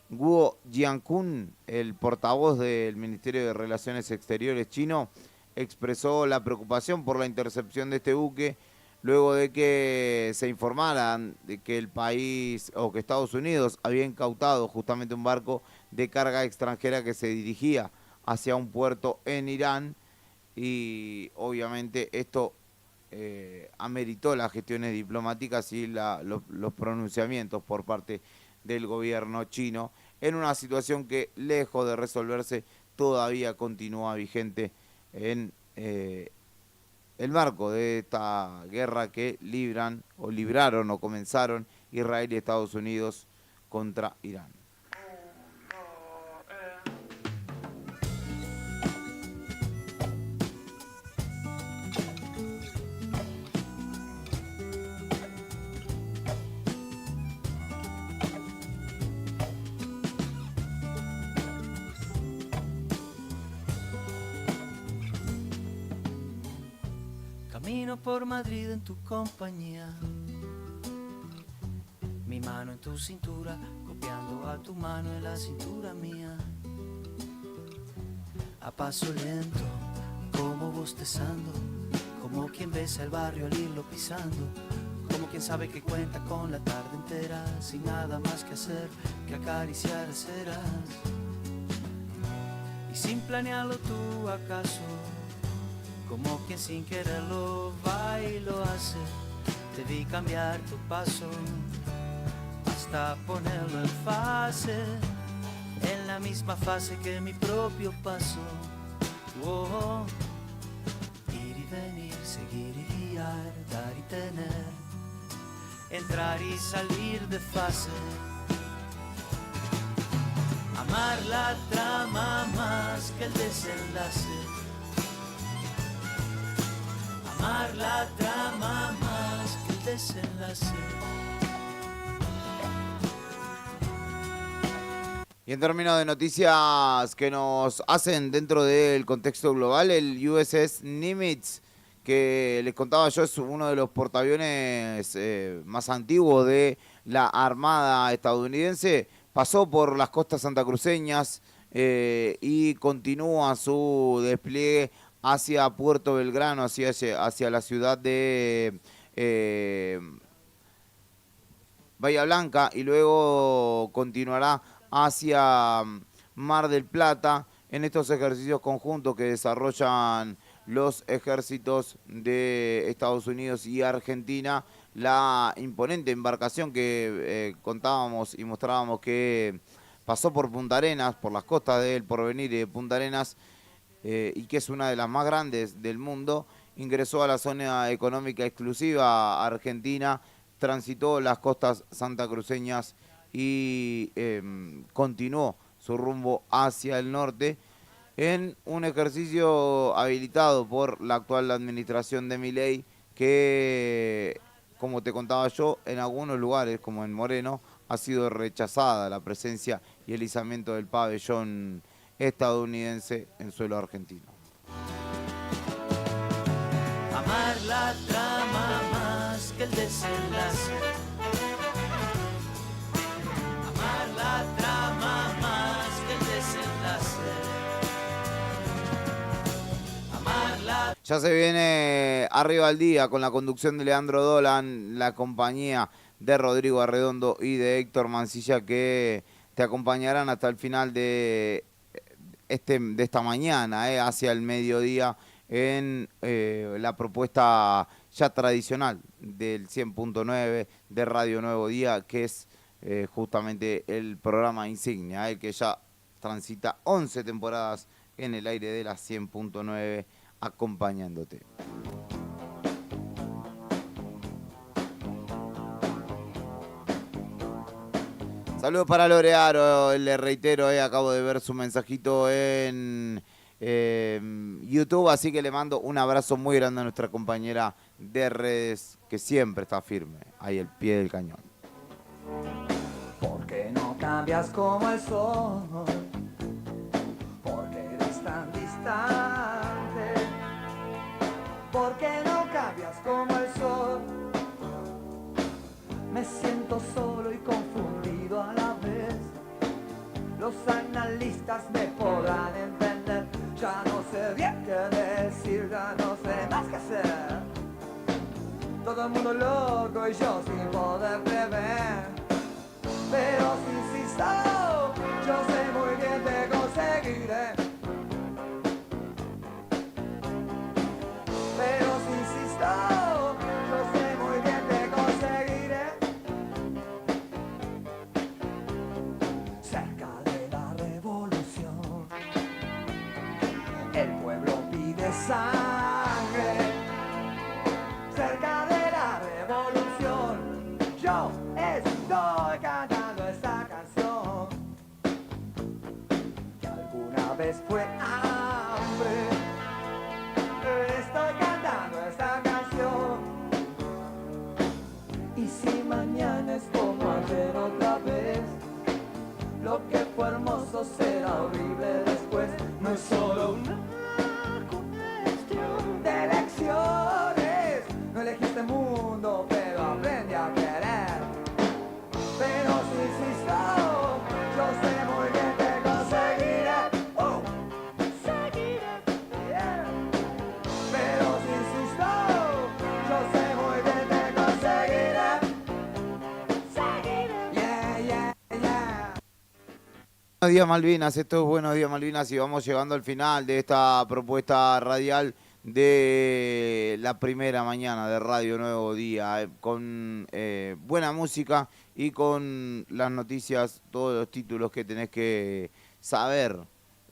Guo Jiankun, el portavoz del Ministerio de Relaciones Exteriores chino, expresó la preocupación por la intercepción de este buque luego de que se informara de que el país o que Estados Unidos había incautado justamente un barco de carga extranjera que se dirigía hacia un puerto en Irán, y obviamente esto ameritó las gestiones diplomáticas y los pronunciamientos por parte del gobierno chino en una situación que, lejos de resolverse, todavía continúa vigente en el marco de esta guerra que libraron o comenzaron Israel y Estados Unidos contra Irán. Camino por Madrid en tu compañía, mi mano en tu cintura, copiando a tu mano en la cintura mía. A paso lento, como bostezando, como quien besa el barrio al irlo pisando, como quien sabe que cuenta con la tarde entera, sin nada más que hacer que acariciar aceras. Y sin planearlo tú acaso, como quien sin quererlo va y lo hace, te vi cambiar tu paso hasta ponerlo en fase, en la misma fase que mi propio paso. Oh, ir y venir, seguir y guiar, dar y tener, entrar y salir de fase. Amar la trama más que el desenlace. Amar la trama más que el desenlace. Y en términos de noticias que nos hacen dentro del contexto global, el USS Nimitz, que les contaba yo, es uno de los portaaviones más antiguos de la Armada estadounidense, pasó por las costas santacruceñas y continúa su despliegue hacia Puerto Belgrano, hacia la ciudad de Bahía Blanca, y luego continuará hacia Mar del Plata en estos ejercicios conjuntos que desarrollan los ejércitos de Estados Unidos y Argentina. La imponente embarcación que contábamos y mostrábamos que pasó por Punta Arenas, por las costas del Porvenir y de Punta Arenas, y que es una de las más grandes del mundo, ingresó a la zona económica exclusiva argentina, transitó las costas santacruceñas y continuó su rumbo hacia el norte en un ejercicio habilitado por la actual administración de Milei, que, como te contaba yo, en algunos lugares, como en Moreno, ha sido rechazada la presencia y el izamiento del pabellón estadounidense en suelo argentino. Amar la trama más que el desenlace. Amar la trama más que el desenlace. Amar la... Ya se viene Arriba al Día con la conducción de Leandro Dolan, la compañía de Rodrigo Arredondo y de Héctor Mancilla, que te acompañarán hasta el final de esta mañana, hacia el mediodía, en la propuesta ya tradicional del 100.9 de Radio Nuevo Día, que es justamente el programa insignia, el que ya transita 11 temporadas en el aire de la 100.9, acompañándote. Saludos para Lorearo, le reitero, acabo de ver su mensajito en YouTube, así que le mando un abrazo muy grande a nuestra compañera de redes, que siempre está firme, ahí al pie del cañón. ¿Por qué no cambias como el sol? ¿Por qué eres tan distante? ¿Por qué que no cambias como el sol. Me siento solo y confundido a la vez. Los analistas me podrán entender. Ya no sé bien qué decir, ya no sé más qué hacer. Todo el mundo loco y yo sin poder prever. Pero si insisto, yo sé muy bien te conseguiré. Pero si insisto, yo sé muy bien te conseguiré. Cerca de la revolución, el pueblo pide sangre. Cerca de la revolución, yo estoy cantando esta canción. Que alguna vez fue hambre. Estoy cantando esta canción. Y si mañana es como ayer otra vez, lo que fue hermoso será horrible después. No es solo una cuestión de elecciones. No elegí este mundo, pero aprendí a querer. Pero si insisto, yo sé muy bien que conseguiré. Seguiré, yeah. Pero si insisto, yo sé muy bien que conseguiré. Seguiré, yeah, yeah, yeah. Buenos días Malvinas, esto es Buenos Días Malvinas y vamos llegando al final de esta propuesta radial de la primera mañana de Radio Nuevo Día, con buena música y con las noticias, todos los títulos que tenés que saber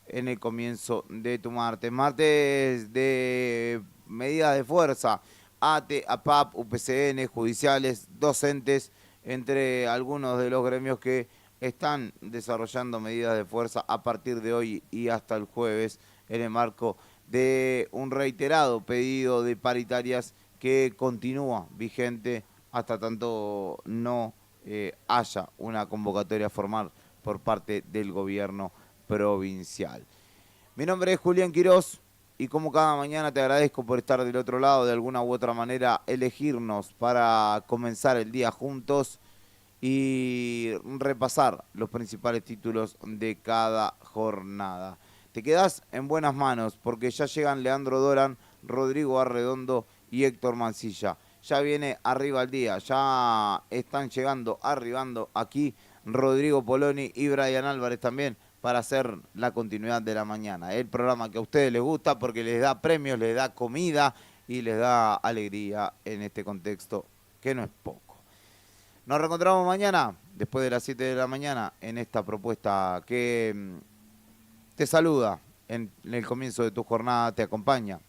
en el comienzo de tu martes. Martes de medidas de fuerza, ATE, APAP, UPCN, judiciales, docentes, entre algunos de los gremios que están desarrollando medidas de fuerza a partir de hoy y hasta el jueves en el marco de un reiterado pedido de paritarias que continúa vigente hasta tanto no haya una convocatoria formal por parte del gobierno provincial. Mi nombre es Julián Quirós y como cada mañana te agradezco por estar del otro lado, de alguna u otra manera elegirnos para comenzar el día juntos y repasar los principales títulos de cada jornada. Te quedás en buenas manos porque ya llegan Leandro Doran, Rodrigo Arredondo y Héctor Mancilla. Ya viene Arriba al Día, ya están arribando aquí Rodrigo Poloni y Brian Álvarez también para hacer la continuidad de la mañana. El programa que a ustedes les gusta porque les da premios, les da comida y les da alegría en este contexto que no es poco. Nos reencontramos mañana, después de las 7 de la mañana, en esta propuesta que te saluda en el comienzo de tu jornada, te acompaña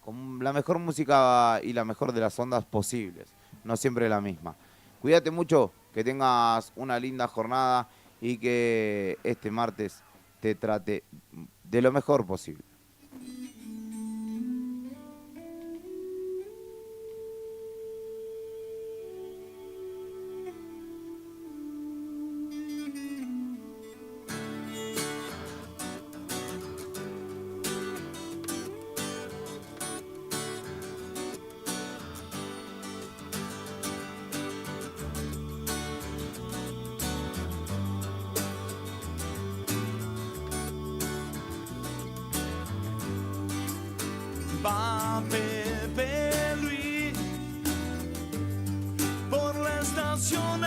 con la mejor música y la mejor de las ondas posibles, no siempre la misma. Cuídate mucho, que tengas una linda jornada y que este martes te trate de lo mejor posible. Va Pepe Luis por la estación